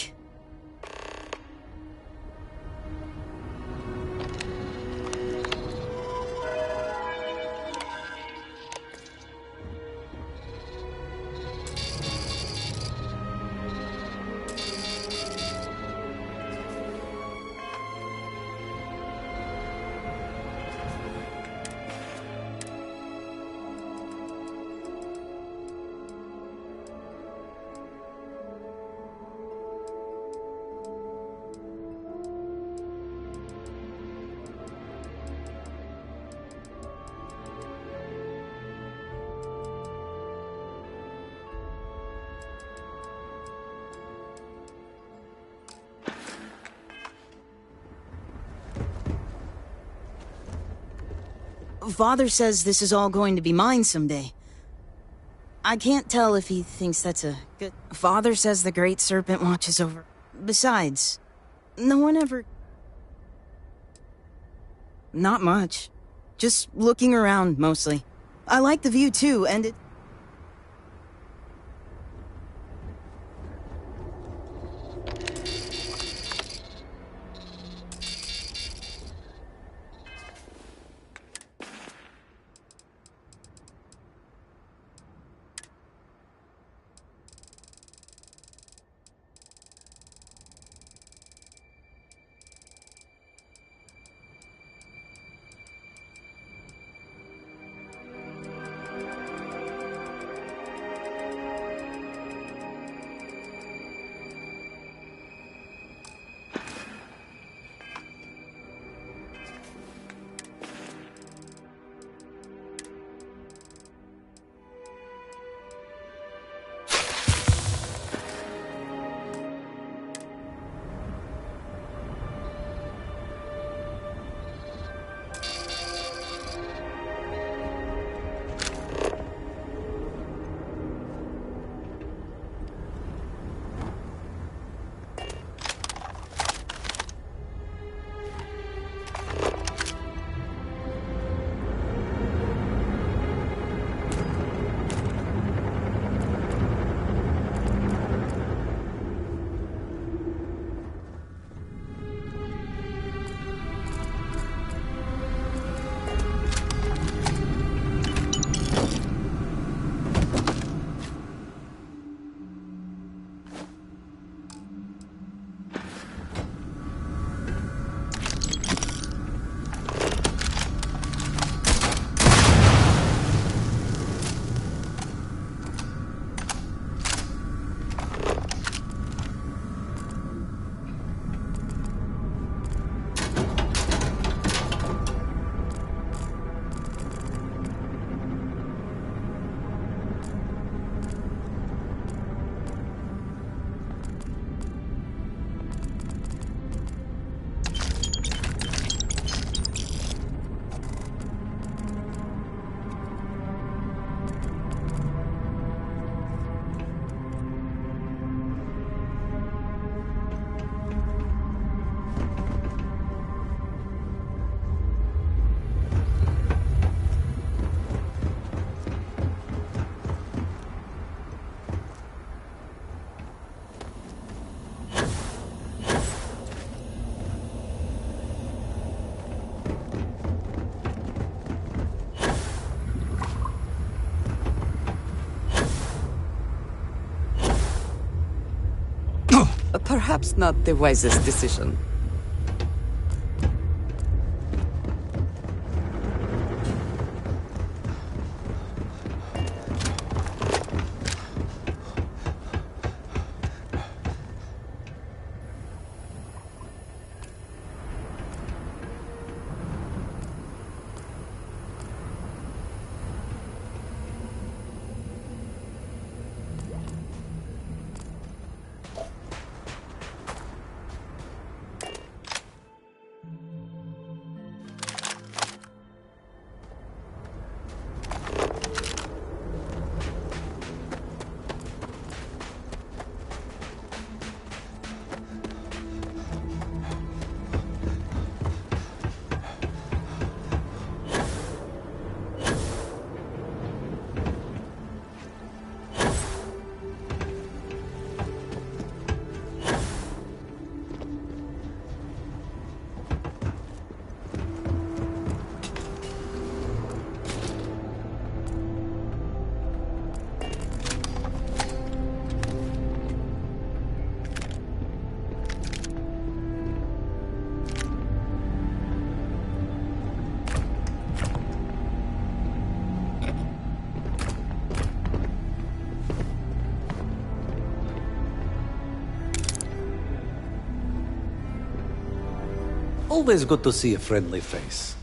[SPEAKER 2] Father says this is all going to be mine someday. I can't tell if he thinks that's a good... Father says the Great Serpent watches over... Besides, no one ever... Not much. Just looking around, mostly. I like the view, too, and it...
[SPEAKER 5] Perhaps not the wisest decision.
[SPEAKER 1] Always good to see a friendly face.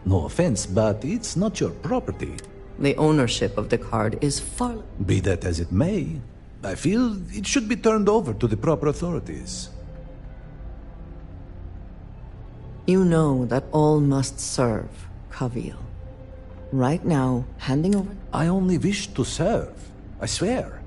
[SPEAKER 1] No offense, but it's not your property.
[SPEAKER 6] The ownership of the card is far...
[SPEAKER 1] Be that as it may, I feel it should be turned over to the proper authorities.
[SPEAKER 6] You know that all must serve, Kavil. Right now, handing over...
[SPEAKER 1] I only wish to serve. I swear.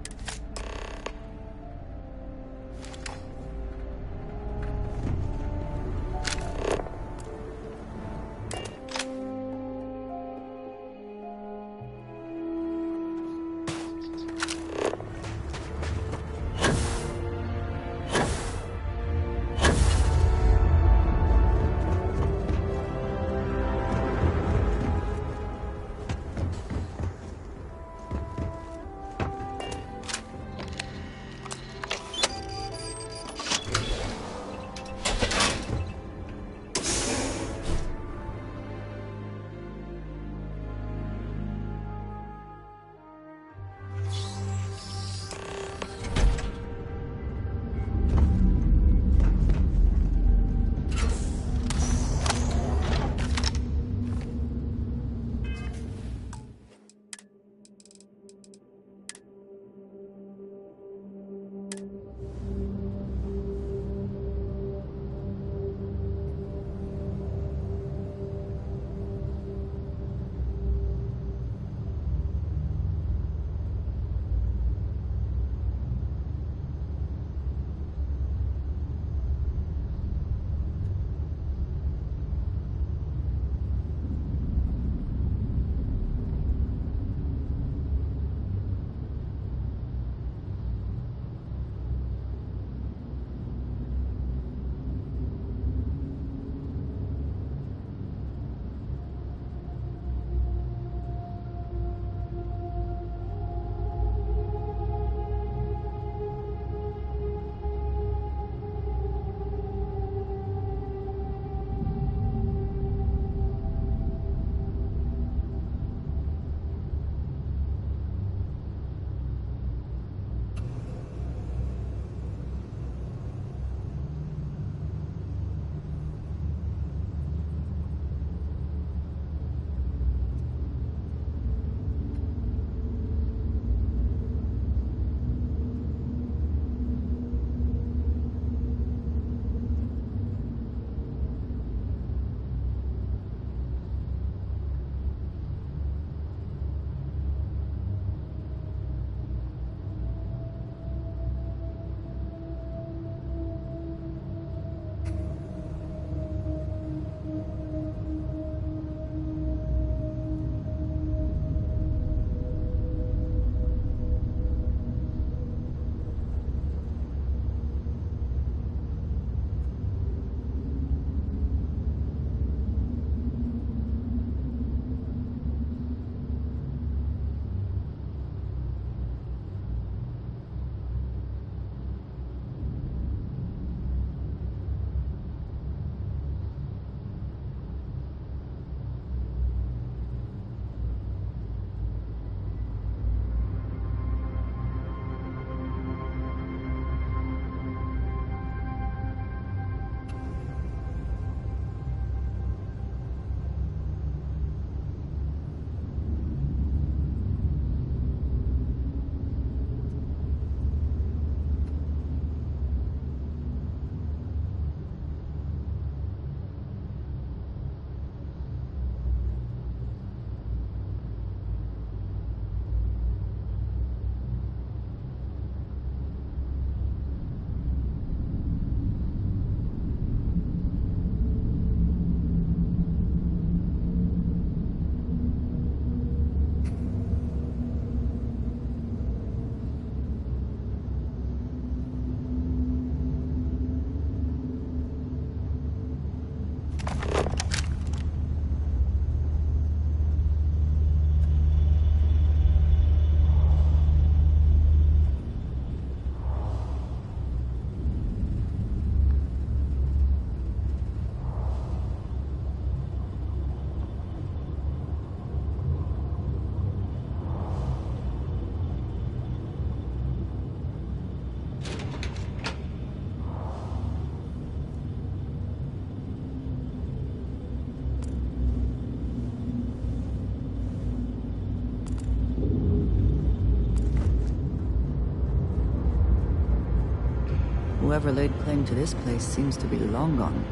[SPEAKER 6] whoever laid claim to this place seems to be long gone.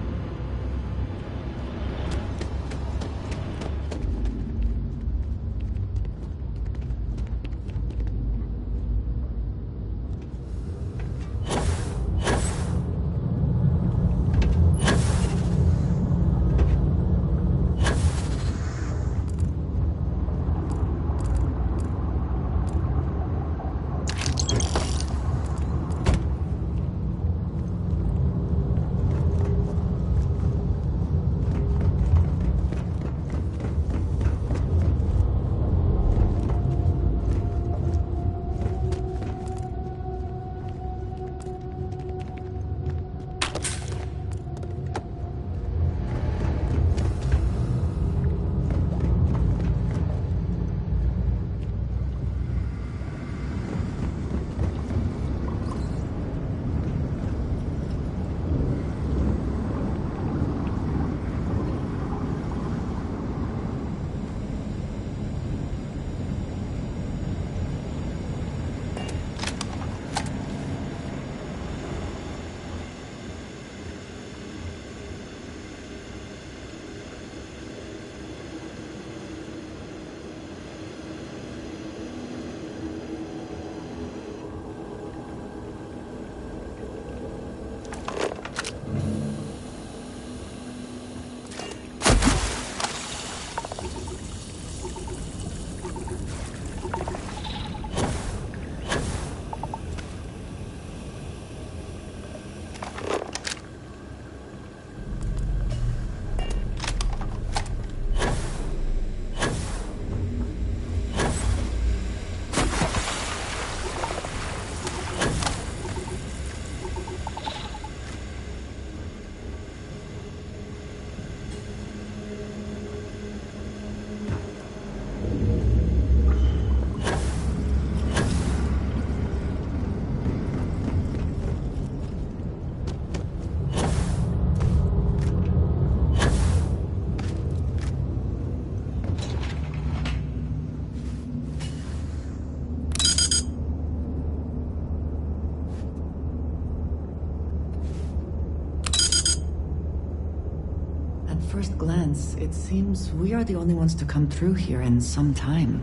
[SPEAKER 6] First glance, it seems we are the only ones to come through here in some time.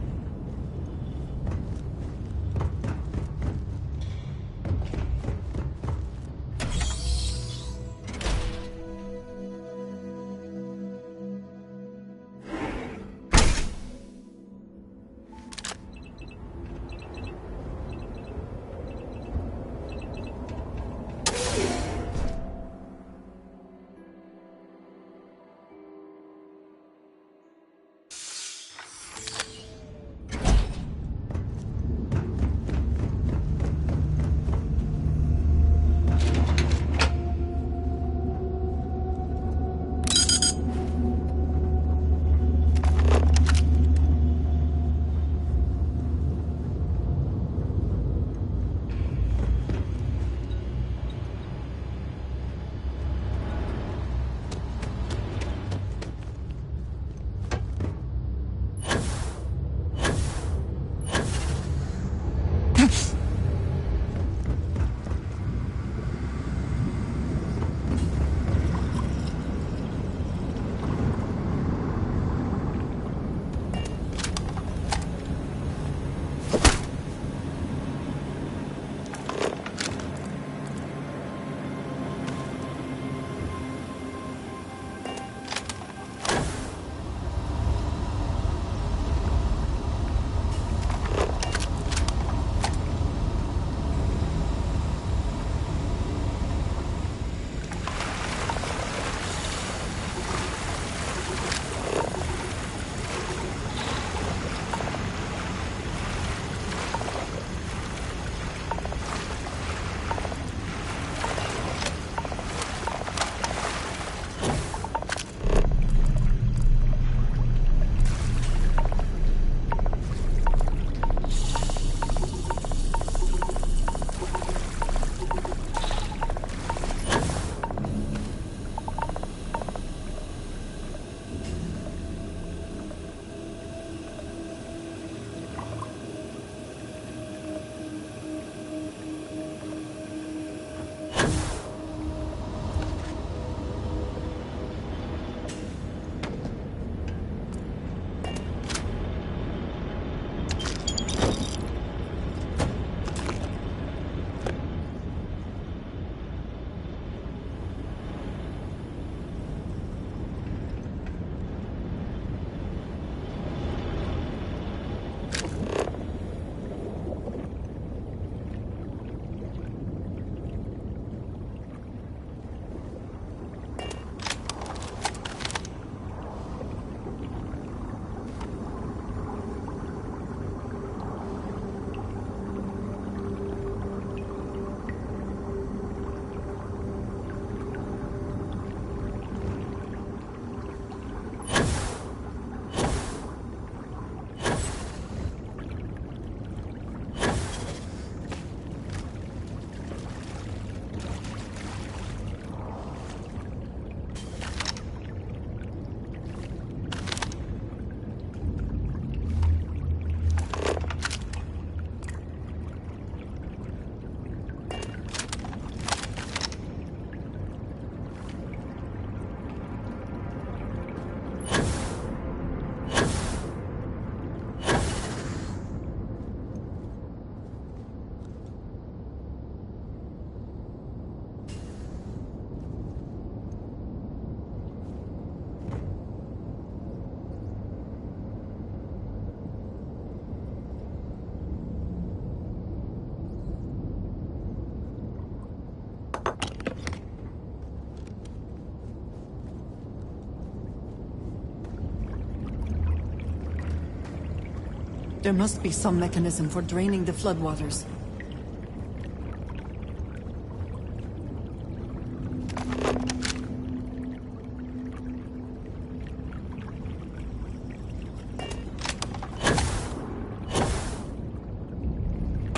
[SPEAKER 5] There must be some mechanism for draining the floodwaters.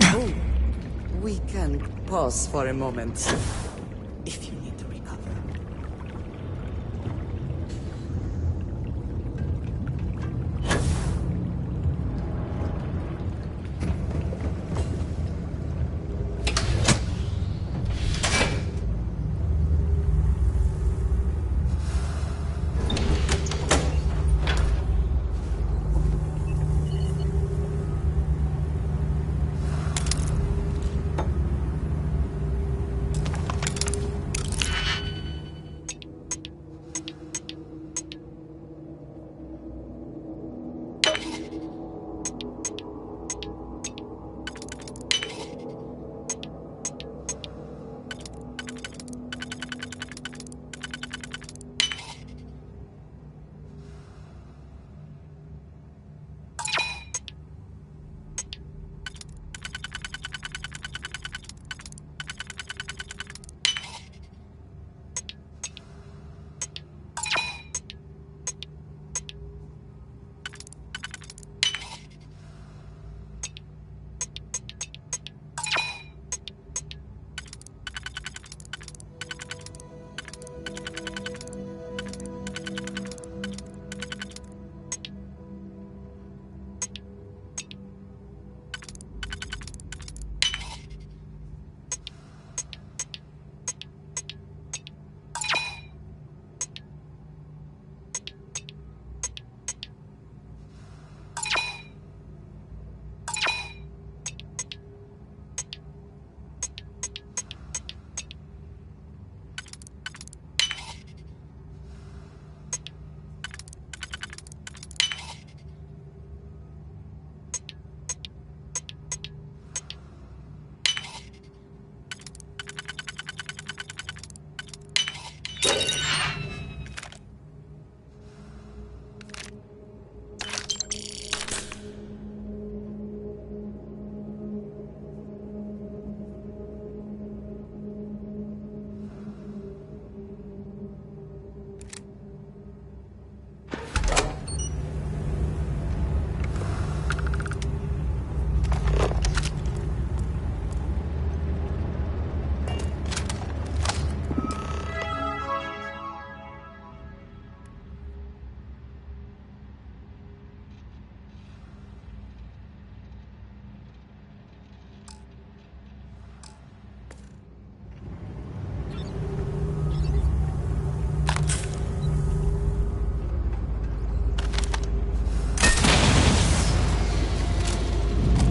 [SPEAKER 3] Oh, we can pause for a moment. If you need to recover.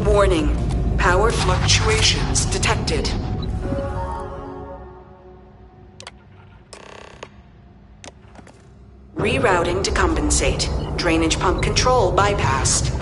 [SPEAKER 4] Warning. Power fluctuations detected. Rerouting to compensate. Drainage pump control bypassed.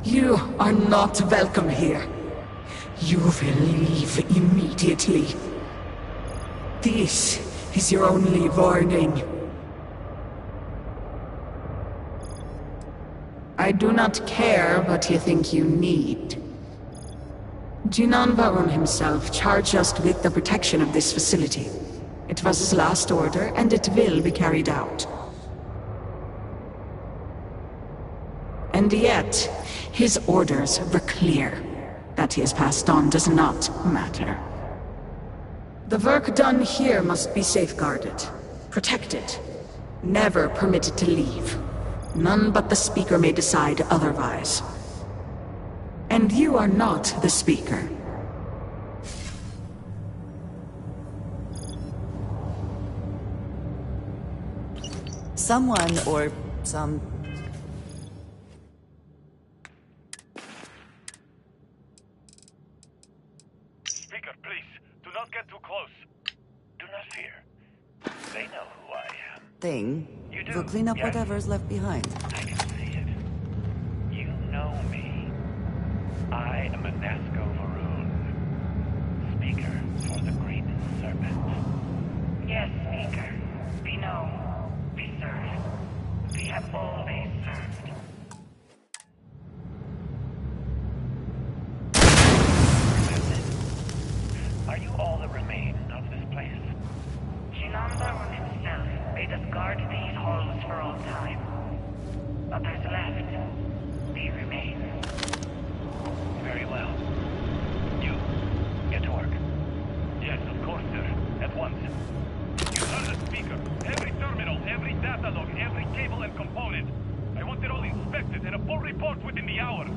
[SPEAKER 3] You are not welcome here. You will leave immediately. This is your only warning. I do not care what you think you need. Jinan Varun himself charged us with the protection of this facility. It was his last order, and it will be carried out. And yet, his orders were clear. That he has passed on does not matter. The work done here must be safeguarded, protected, never permitted to leave. None but the Speaker may decide otherwise. And you are not the Speaker.
[SPEAKER 5] Someone or some...
[SPEAKER 7] Speaker, please, do not get too close. Do not fear. They know who I am.
[SPEAKER 5] thing.
[SPEAKER 7] You do?
[SPEAKER 5] We'll clean up
[SPEAKER 7] Yes.
[SPEAKER 5] whatever's left behind.
[SPEAKER 7] I can see it. You know me. I am Anasco Varun, Speaker for the Great Serpent.
[SPEAKER 18] Yes, Speaker. We know. We serve. We have always served.
[SPEAKER 7] Are you all that remain of this place?
[SPEAKER 18] Shinambarun himself made us guard these halls for all time. Others left. We remain.
[SPEAKER 7] Very well. You, get to work. Yes, of course, sir. At once. You heard the Speaker. Every terminal, every data log, every cable and component. I want it all inspected and a full report within the hour.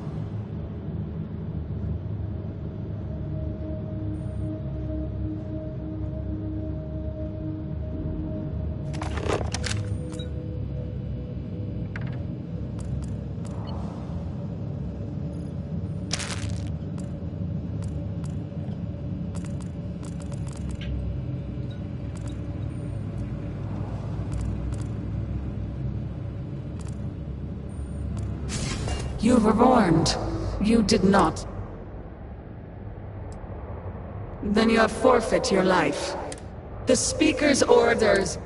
[SPEAKER 3] You were warned. You did not. Then you have forfeit your life. The Speaker's orders.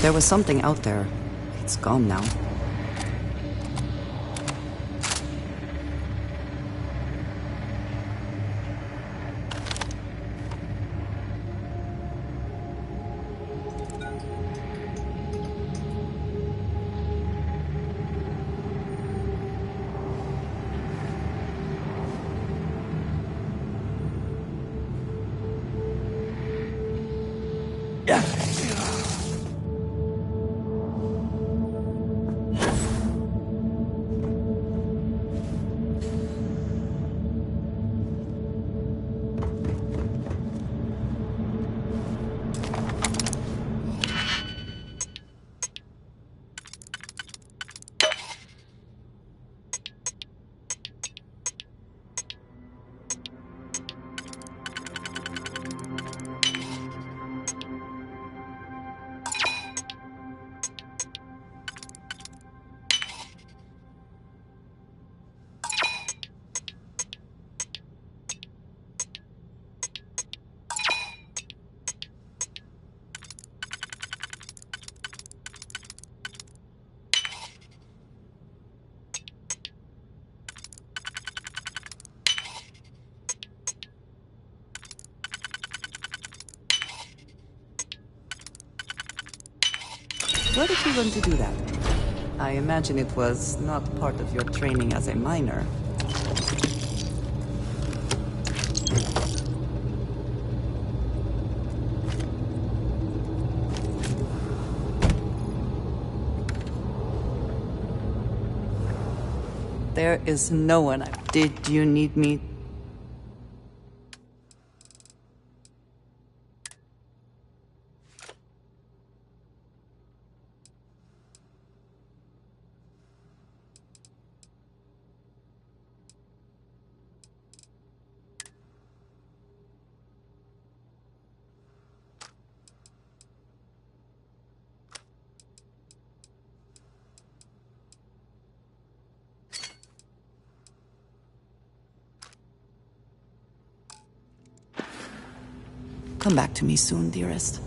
[SPEAKER 5] There was something out there. It's gone now. Where did you learn to do that? I imagine it was not part of your training as a miner.
[SPEAKER 6] There is no one. Did you need me? Come back to me soon, dearest.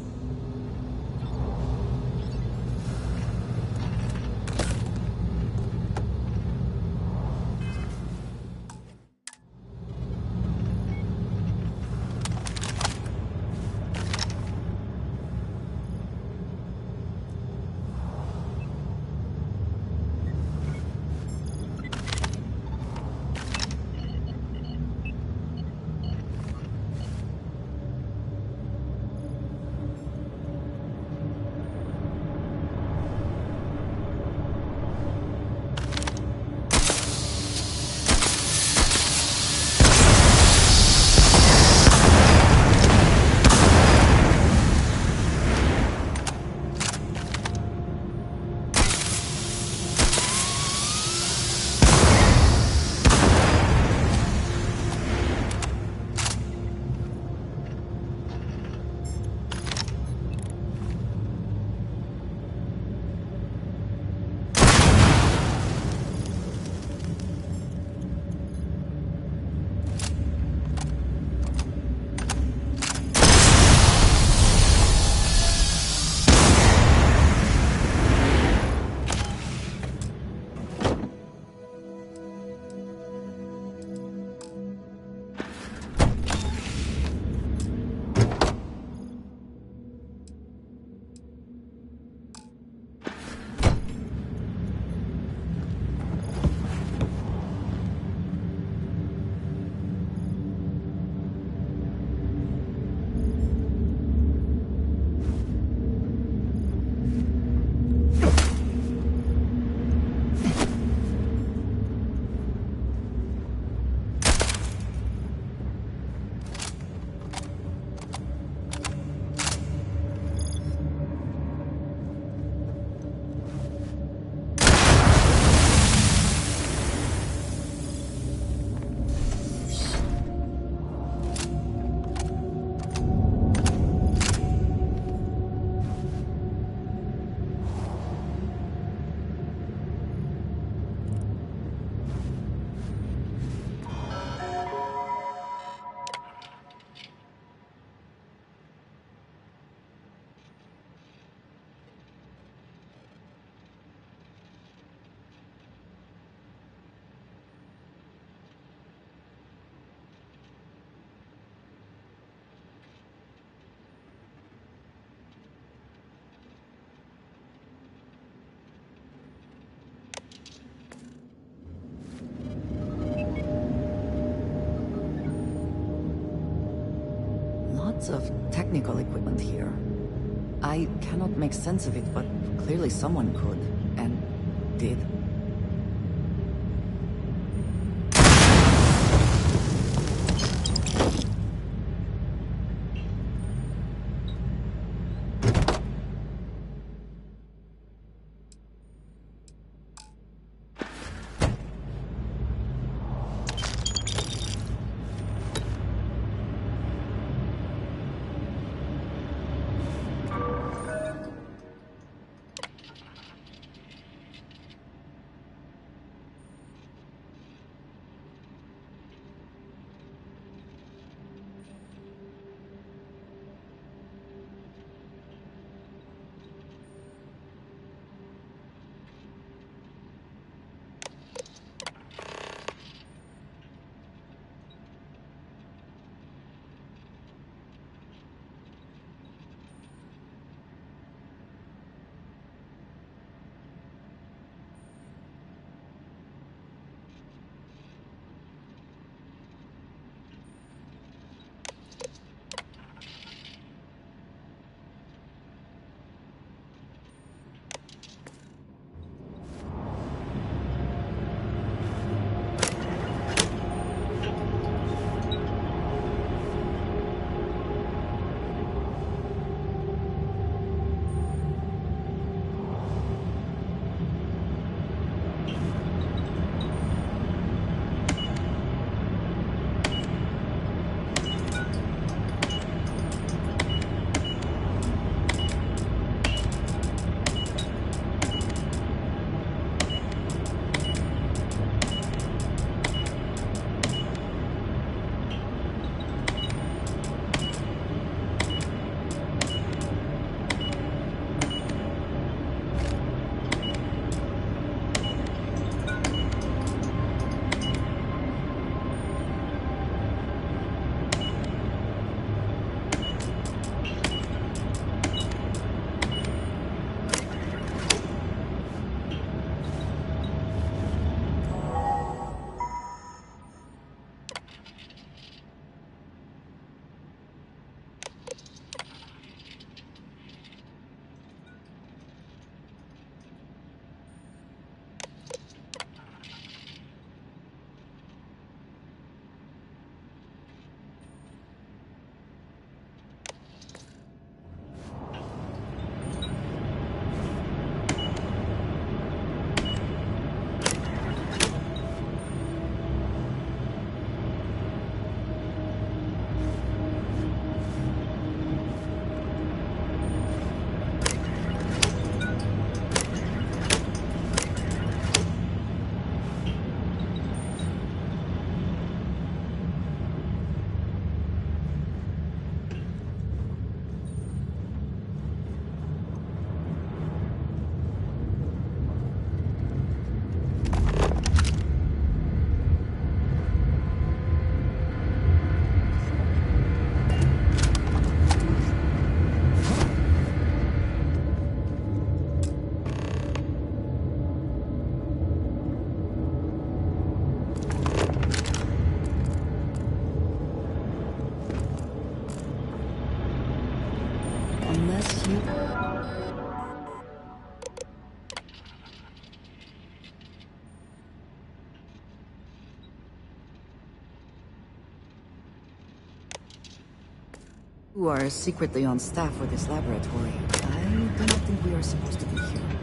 [SPEAKER 6] Lots of technical equipment here. I cannot make sense of it, but clearly someone could, and did.
[SPEAKER 10] You are secretly on staff for this laboratory. I do not think we are supposed to be here.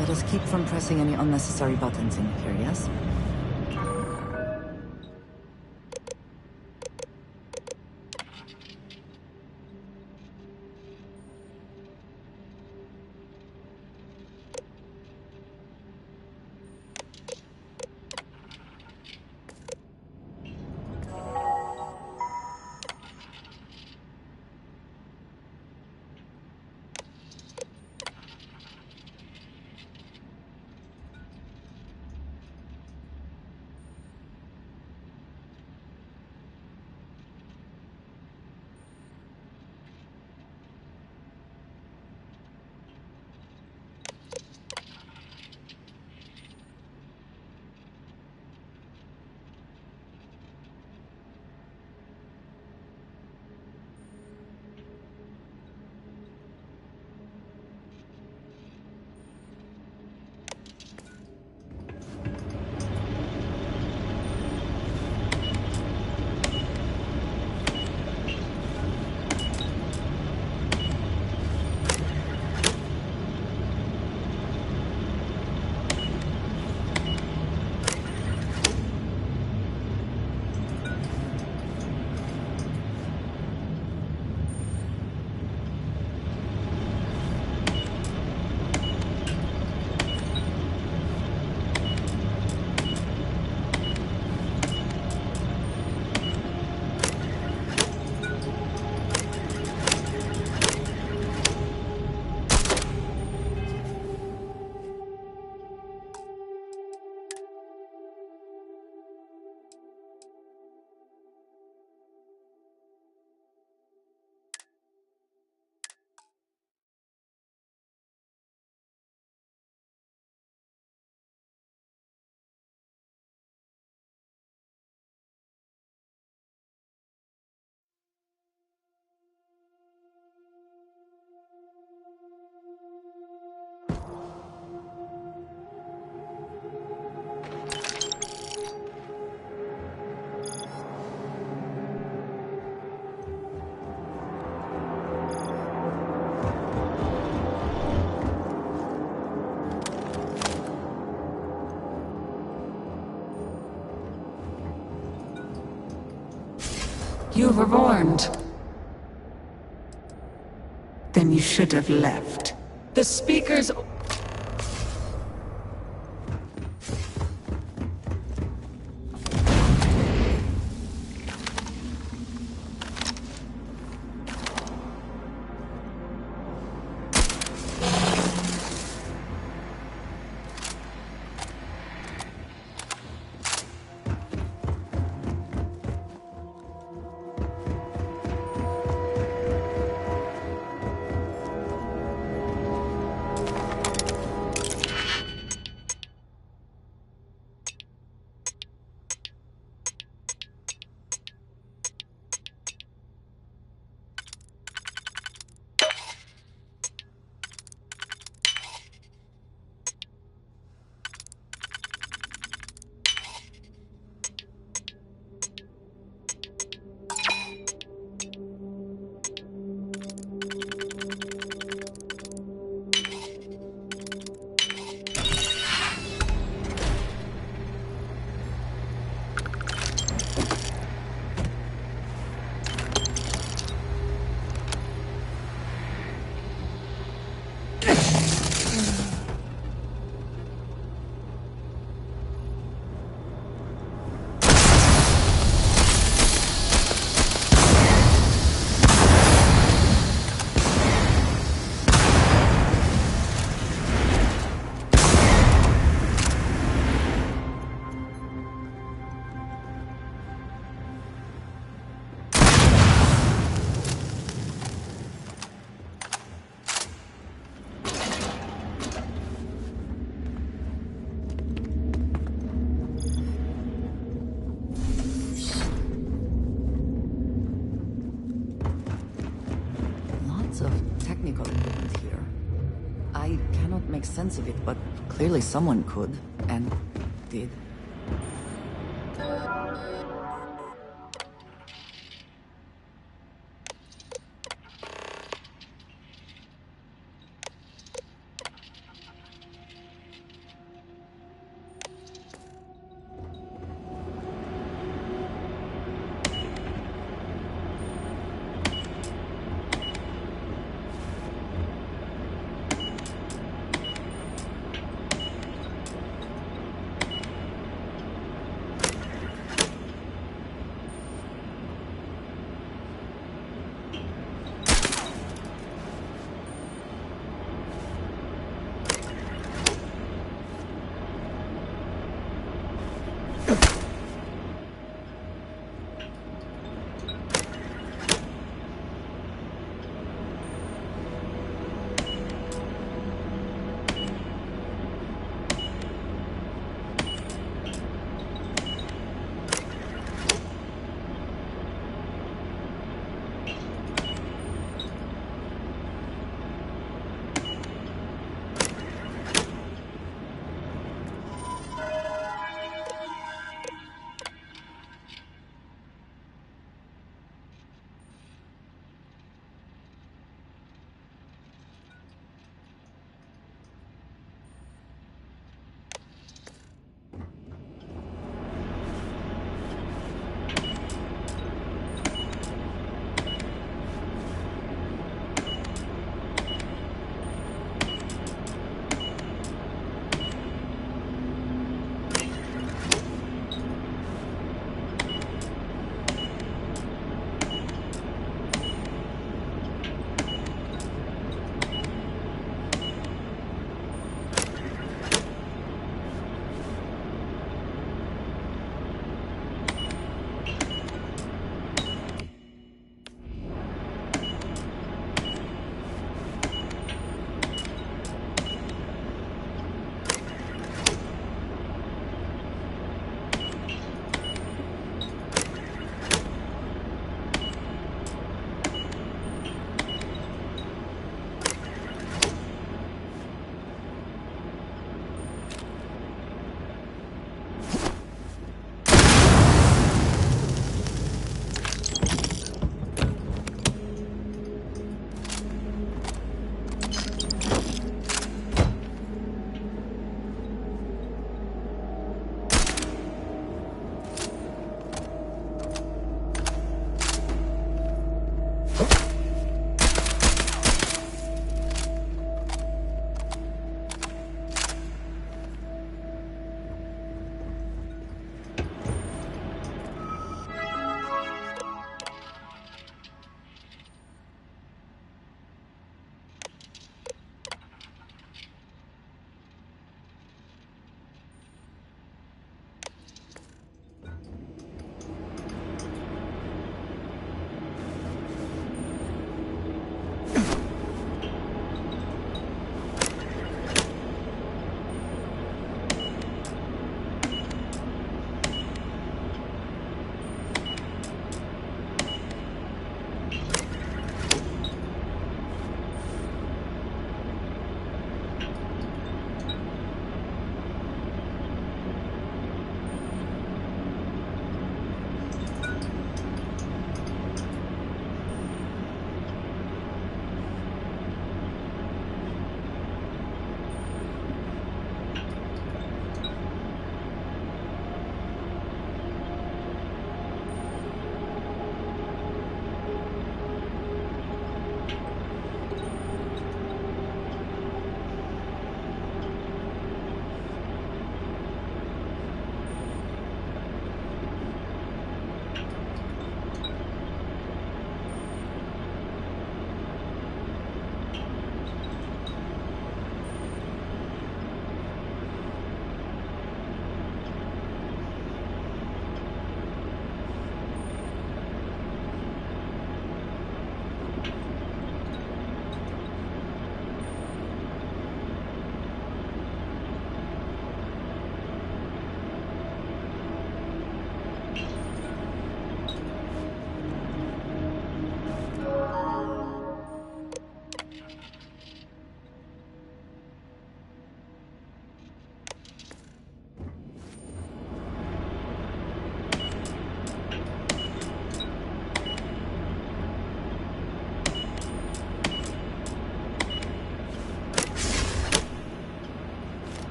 [SPEAKER 10] Let us keep from pressing any unnecessary buttons in here, yes?
[SPEAKER 3] You were warned. Then you should have left. The speakers...
[SPEAKER 10] Make sense of it, but clearly someone could, and did.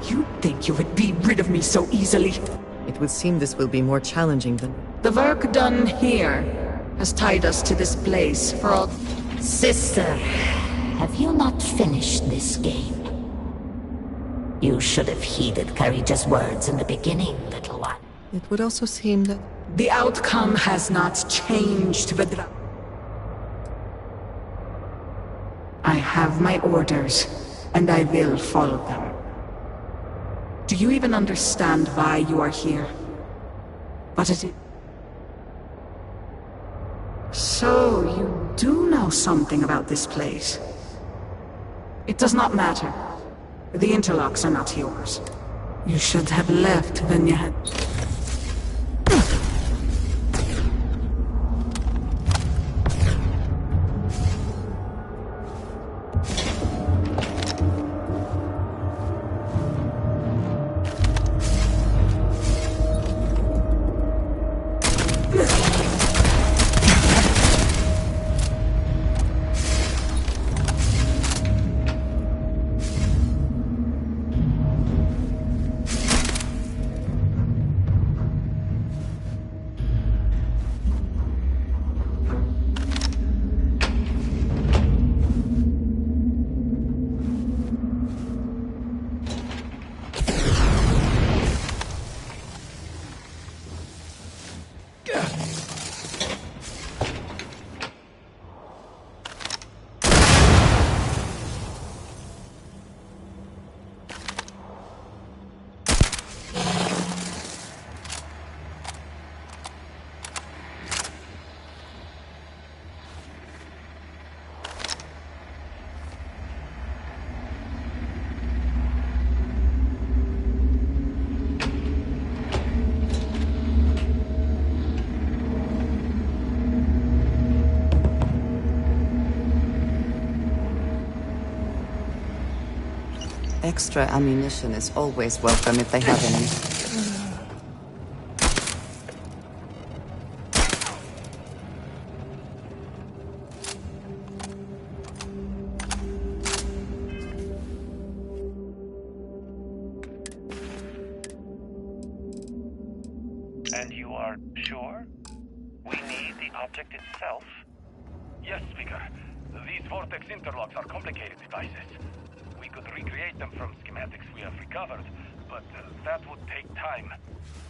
[SPEAKER 3] You'd think you would be rid of me so easily.
[SPEAKER 6] It would seem this will be more challenging than...
[SPEAKER 3] The work done here has tied us to this place for all...
[SPEAKER 8] Sister, have you not finished this game? You should have heeded Courageous words in the beginning, little one.
[SPEAKER 6] It would also seem that...
[SPEAKER 3] The outcome has not changed, Vedra. I have my orders, and I will follow them. Do you even understand why you are here? What is it? So, you do know something about this place. It does not matter. The interlocks are not yours. You should have left when you had...
[SPEAKER 10] Extra ammunition is always welcome if they have any.
[SPEAKER 7] And you are sure? We need the object itself? Yes, Speaker. These vortex interlocks are complicated devices. We could recreate them from schematics we have recovered, but that would take time.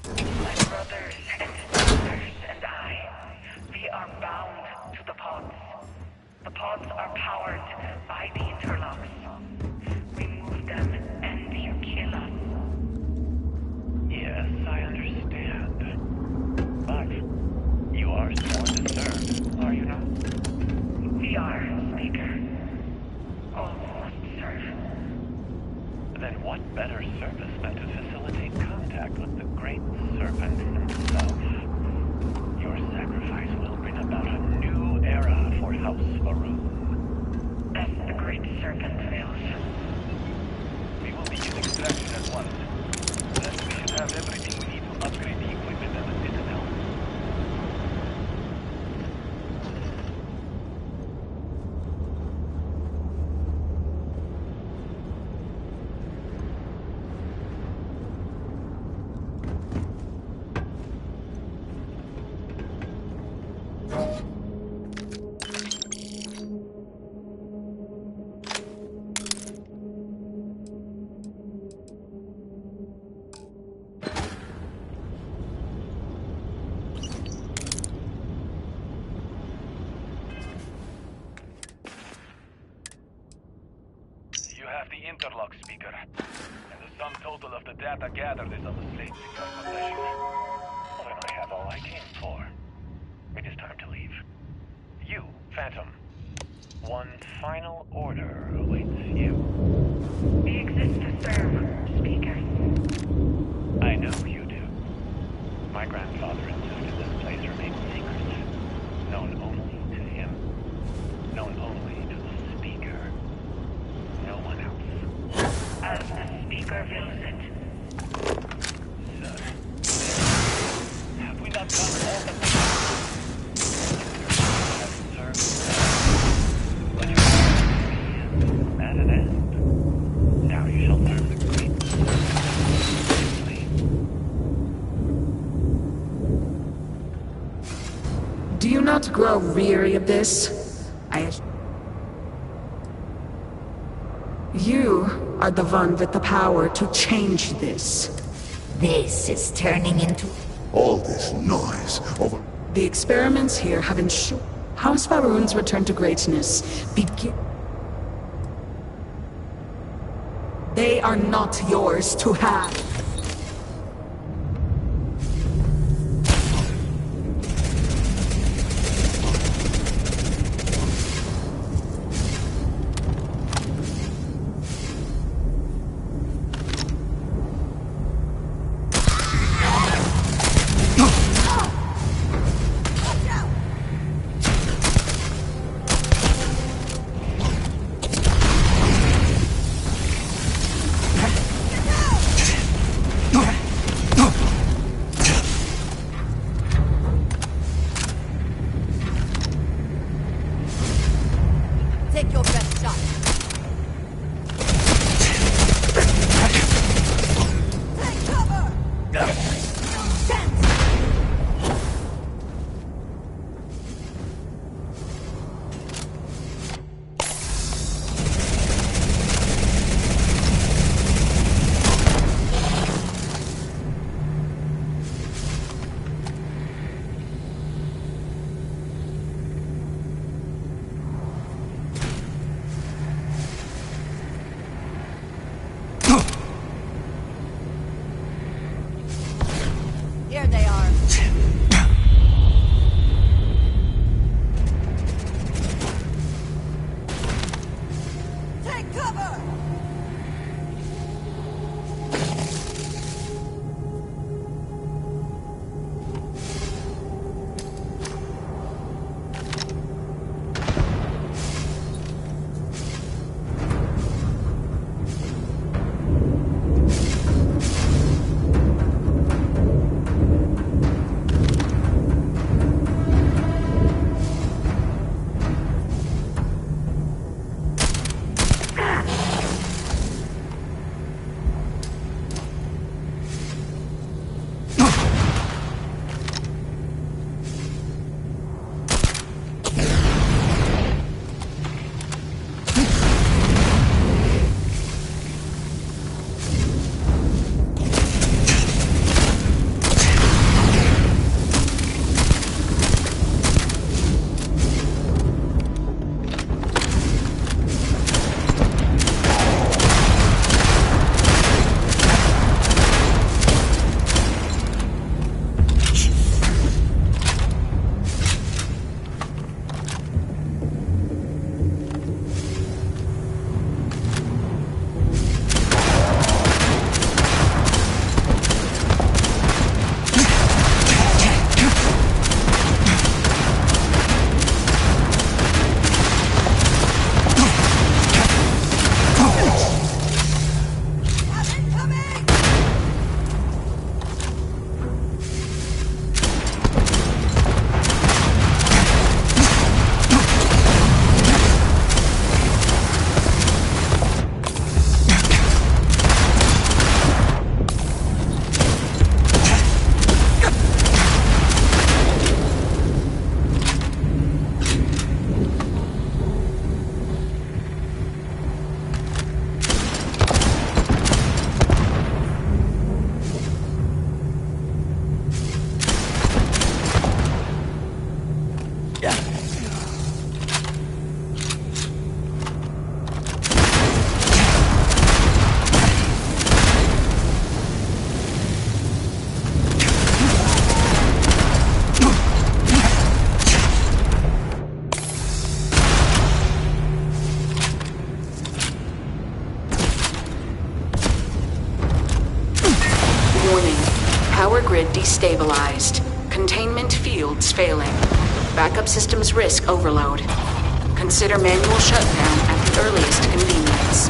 [SPEAKER 18] My brothers and sisters and I, we are bound to the pods. The pods are powered by the interlocks. Remove them and you kill us.
[SPEAKER 7] Yes, I understand. But you are sworn to serve, are you not?
[SPEAKER 18] We are, Speaker. All must serve.
[SPEAKER 7] Then what better service than to facilitate contact with the Great Serpent himself? Your sacrifice will bring about a new era for House Varun.
[SPEAKER 18] As the Great Serpent wills.
[SPEAKER 7] We will begin extraction at once. Then we should have everything we need to upgrade the equipment and the citadel. The interlock, Speaker, and the sum total of the data gathered is of the state's secure possession. Well, then I have all I came for. It is time to leave. You, Phantom, one final order awaits you.
[SPEAKER 18] We exist to serve, Speaker.
[SPEAKER 7] I know you do. My grandfather insisted this place remain secret, known only to him, known only to the Speaker. No one else.
[SPEAKER 18] As the Speaker wills it.
[SPEAKER 7] Sir, have we not done all that we have served? But you at an end. Now you shall learn the great
[SPEAKER 3] not grow weary of this. You are the one with the power to change this.
[SPEAKER 8] This is turning into...
[SPEAKER 9] All this noise over...
[SPEAKER 3] The experiments here have ensured House Faroon's return to greatness begin. They are not yours to have.
[SPEAKER 21] Take your best shot. Take cover! Here they are. Take cover!
[SPEAKER 4] Warning. Power grid destabilized. Containment fields failing. Backup systems risk overload. Consider manual shutdown at the earliest convenience.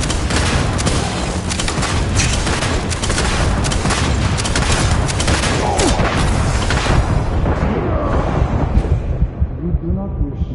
[SPEAKER 17] You do not wish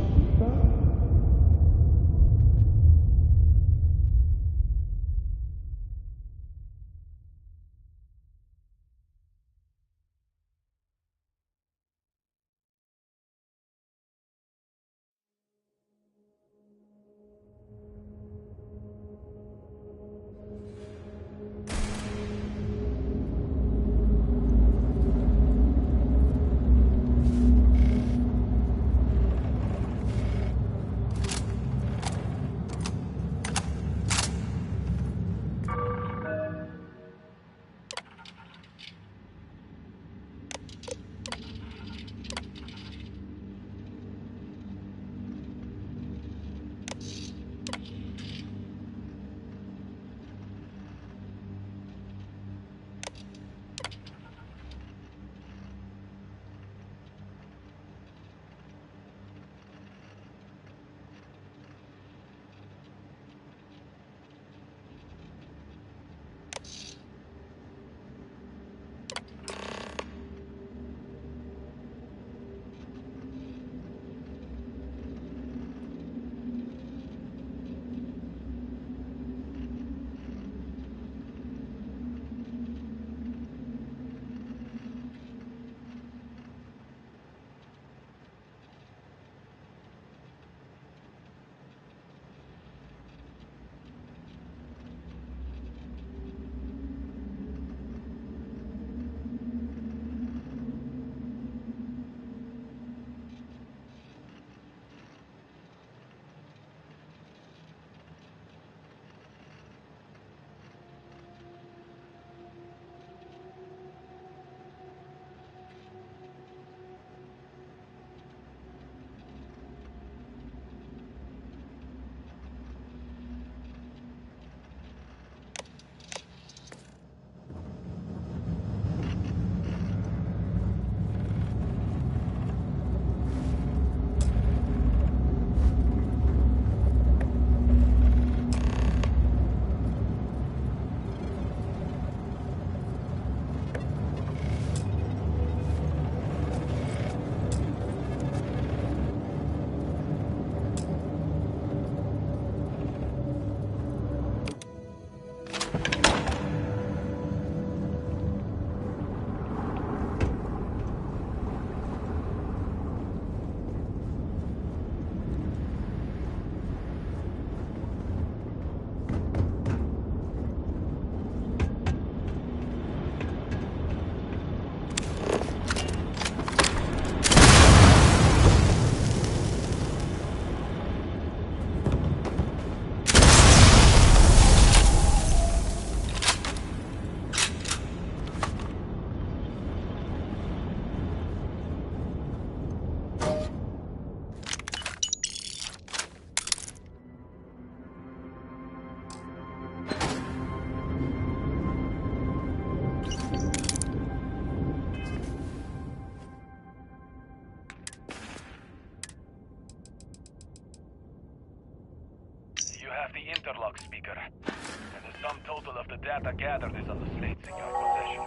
[SPEAKER 7] data gathered is on the slates in your possession.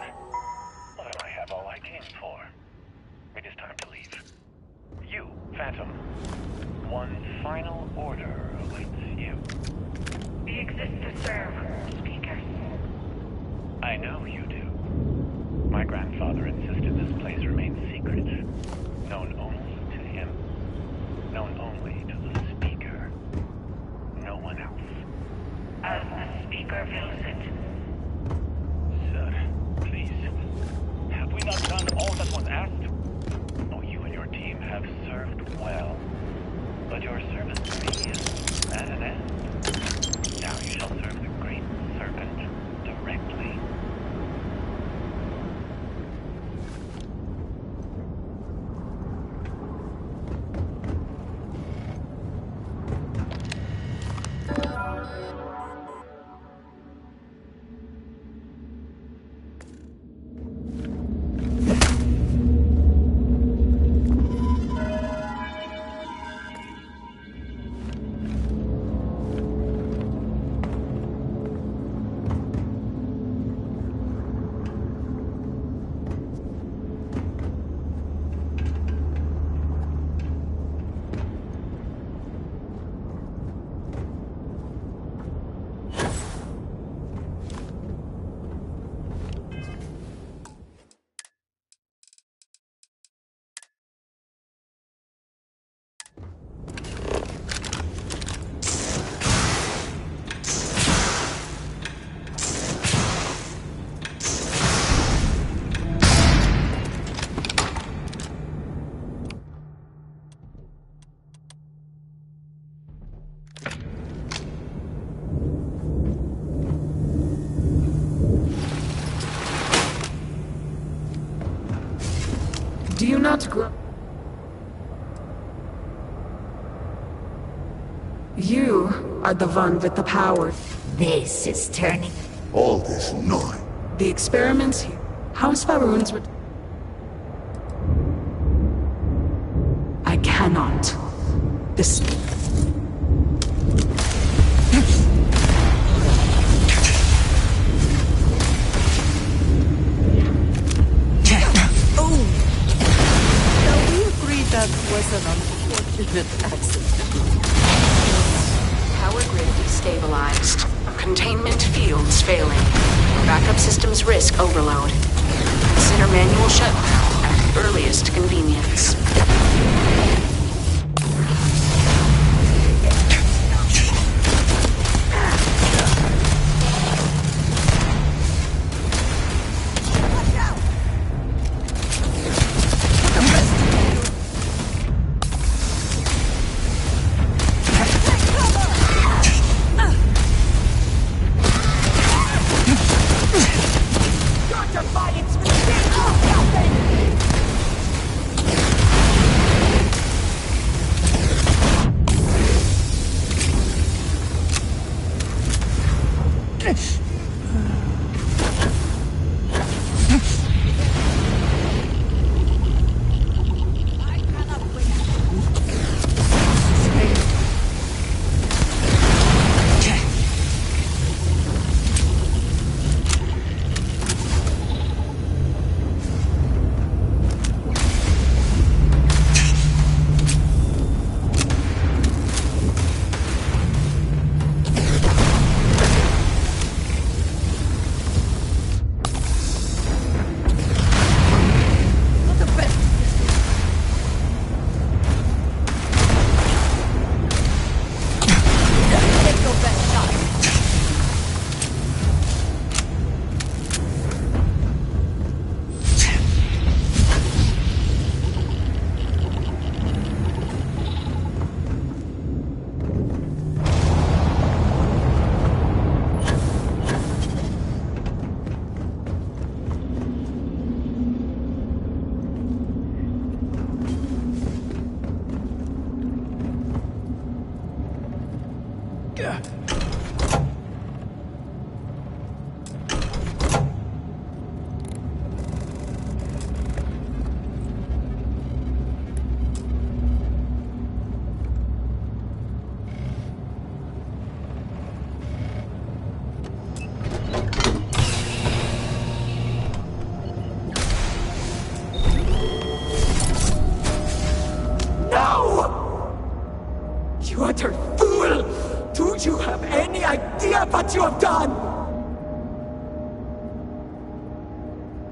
[SPEAKER 7] Well, then I have all I came for. It is time to leave. You, Phantom. One final order awaits you.
[SPEAKER 18] We exist to serve, speakers.
[SPEAKER 7] I know you do. My grandfather insisted this place remain secret. Known only to him. Known only to the speaker. No one else.
[SPEAKER 18] As the speaker views it.
[SPEAKER 7] Sir, please. Have we not done all that was asked? Oh, you and your team have served well. But your service to me is at an end. Now you shall serve the great serpent directly.
[SPEAKER 4] Do you not grow? You are the one with the power.
[SPEAKER 8] This is turning.
[SPEAKER 9] All this noise.
[SPEAKER 4] The experiments here. House Faroons would. I cannot. This.
[SPEAKER 10] That was an unfortunate accident.
[SPEAKER 4] Power grid destabilized. Containment fields failing. Backup systems risk overload. Consider manual shutdown at the earliest convenience.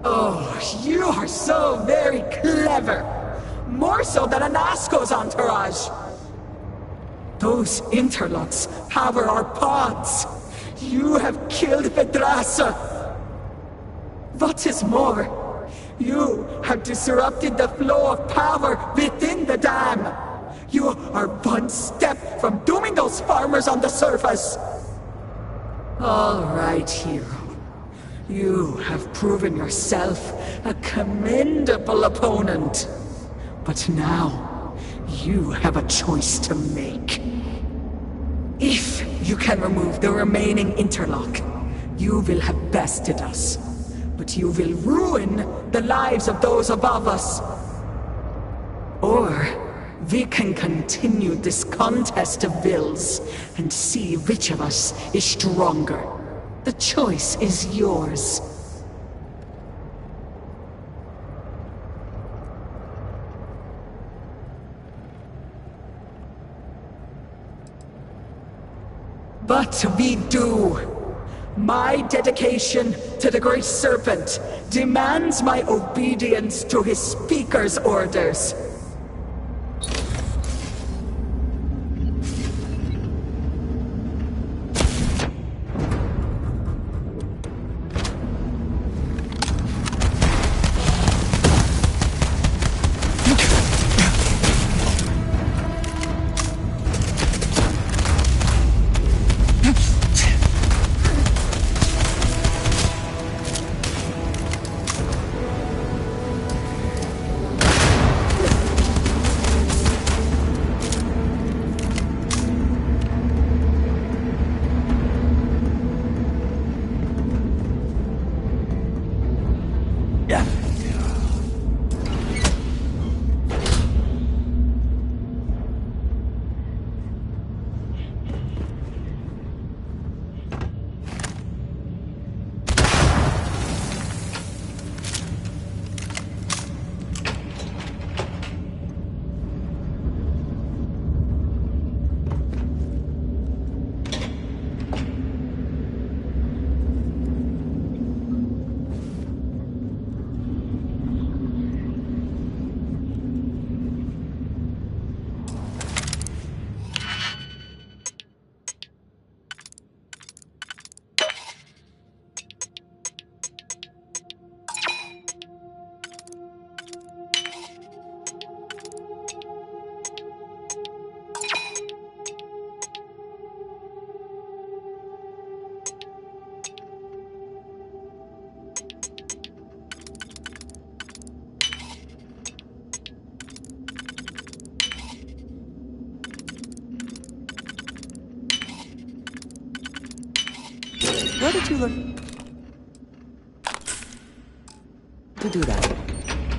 [SPEAKER 3] Oh, you are so very clever. More so than Anasco's entourage. Those interlocks power our pods. You have killed Vedrasa. What is more, you have disrupted the flow of power within the dam. You are one step from dooming those farmers on the surface. All right, hero. You have proven yourself a commendable opponent. But now, you have a choice to make. If you can remove the remaining interlock, you will have bested us. But you will ruin the lives of those above us. Or we can continue this contest of wills and see which of us is stronger. The choice is yours. But we do. My dedication to the Great Serpent demands my obedience to his Speaker's orders.
[SPEAKER 10] Where did you learn to do that?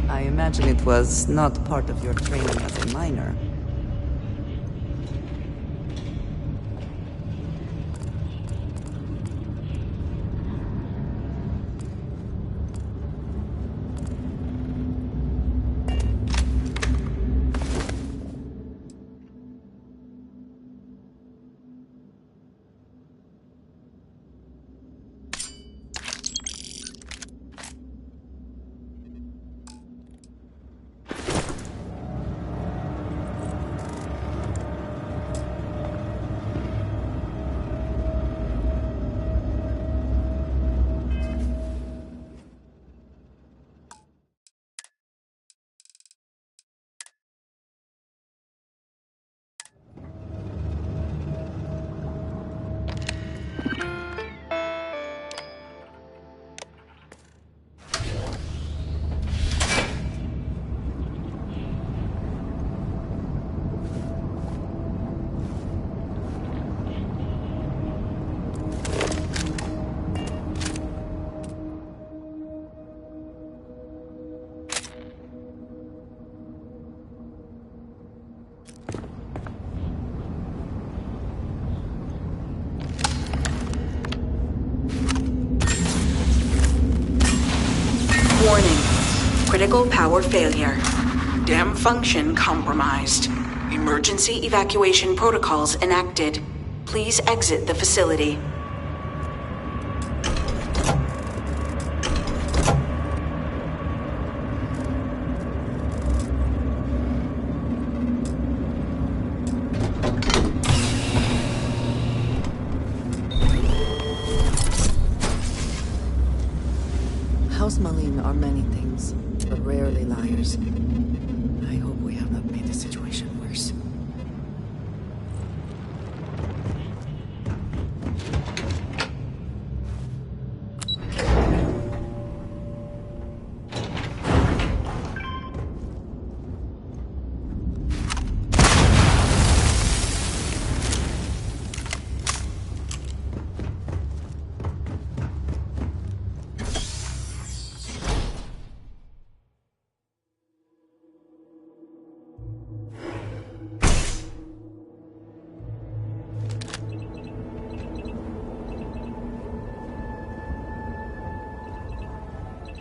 [SPEAKER 10] I imagine it was not part of your training as a miner.
[SPEAKER 4] Warning. Critical power failure. Dam function compromised. Emergency evacuation protocols enacted. Please exit the facility.
[SPEAKER 10] House Malin are many things, but rarely liars. I hope we have not made the situation worse.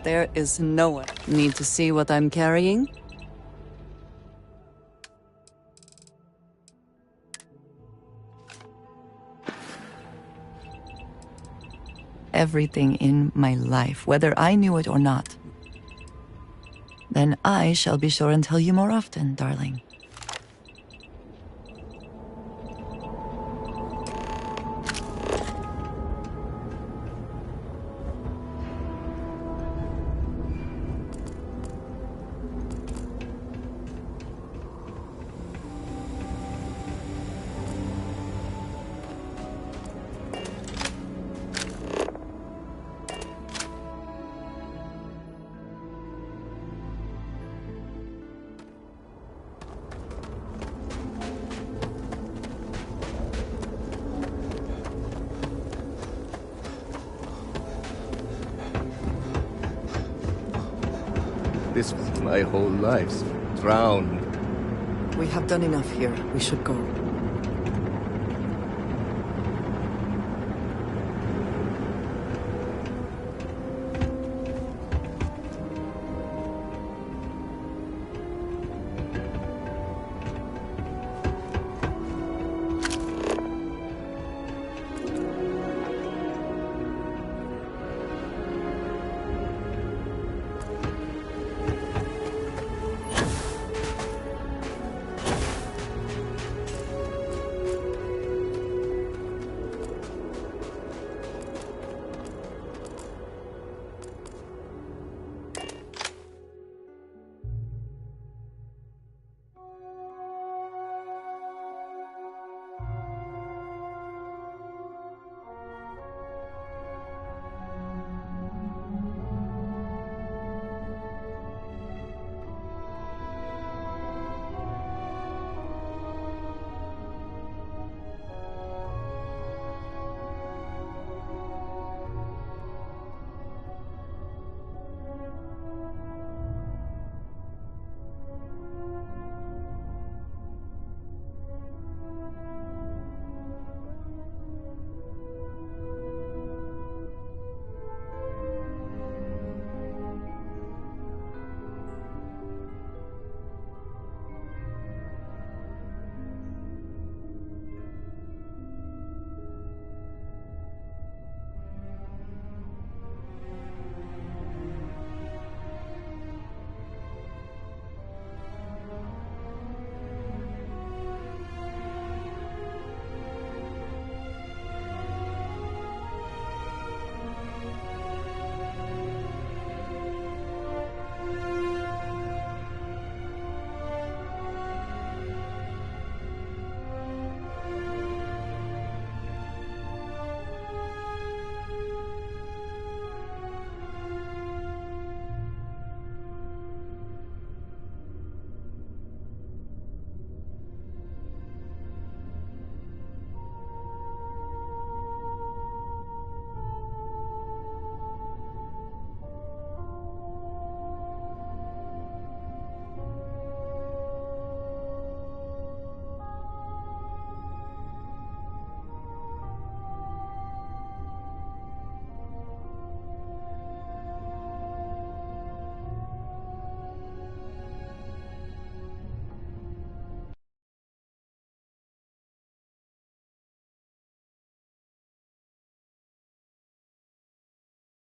[SPEAKER 10] There is no one. Need to see what I'm carrying? Everything in my life, whether I knew it or not. Then I shall be sure and tell you more often, darling.
[SPEAKER 22] This was my whole life, drowned.
[SPEAKER 10] We have done enough here. We should go.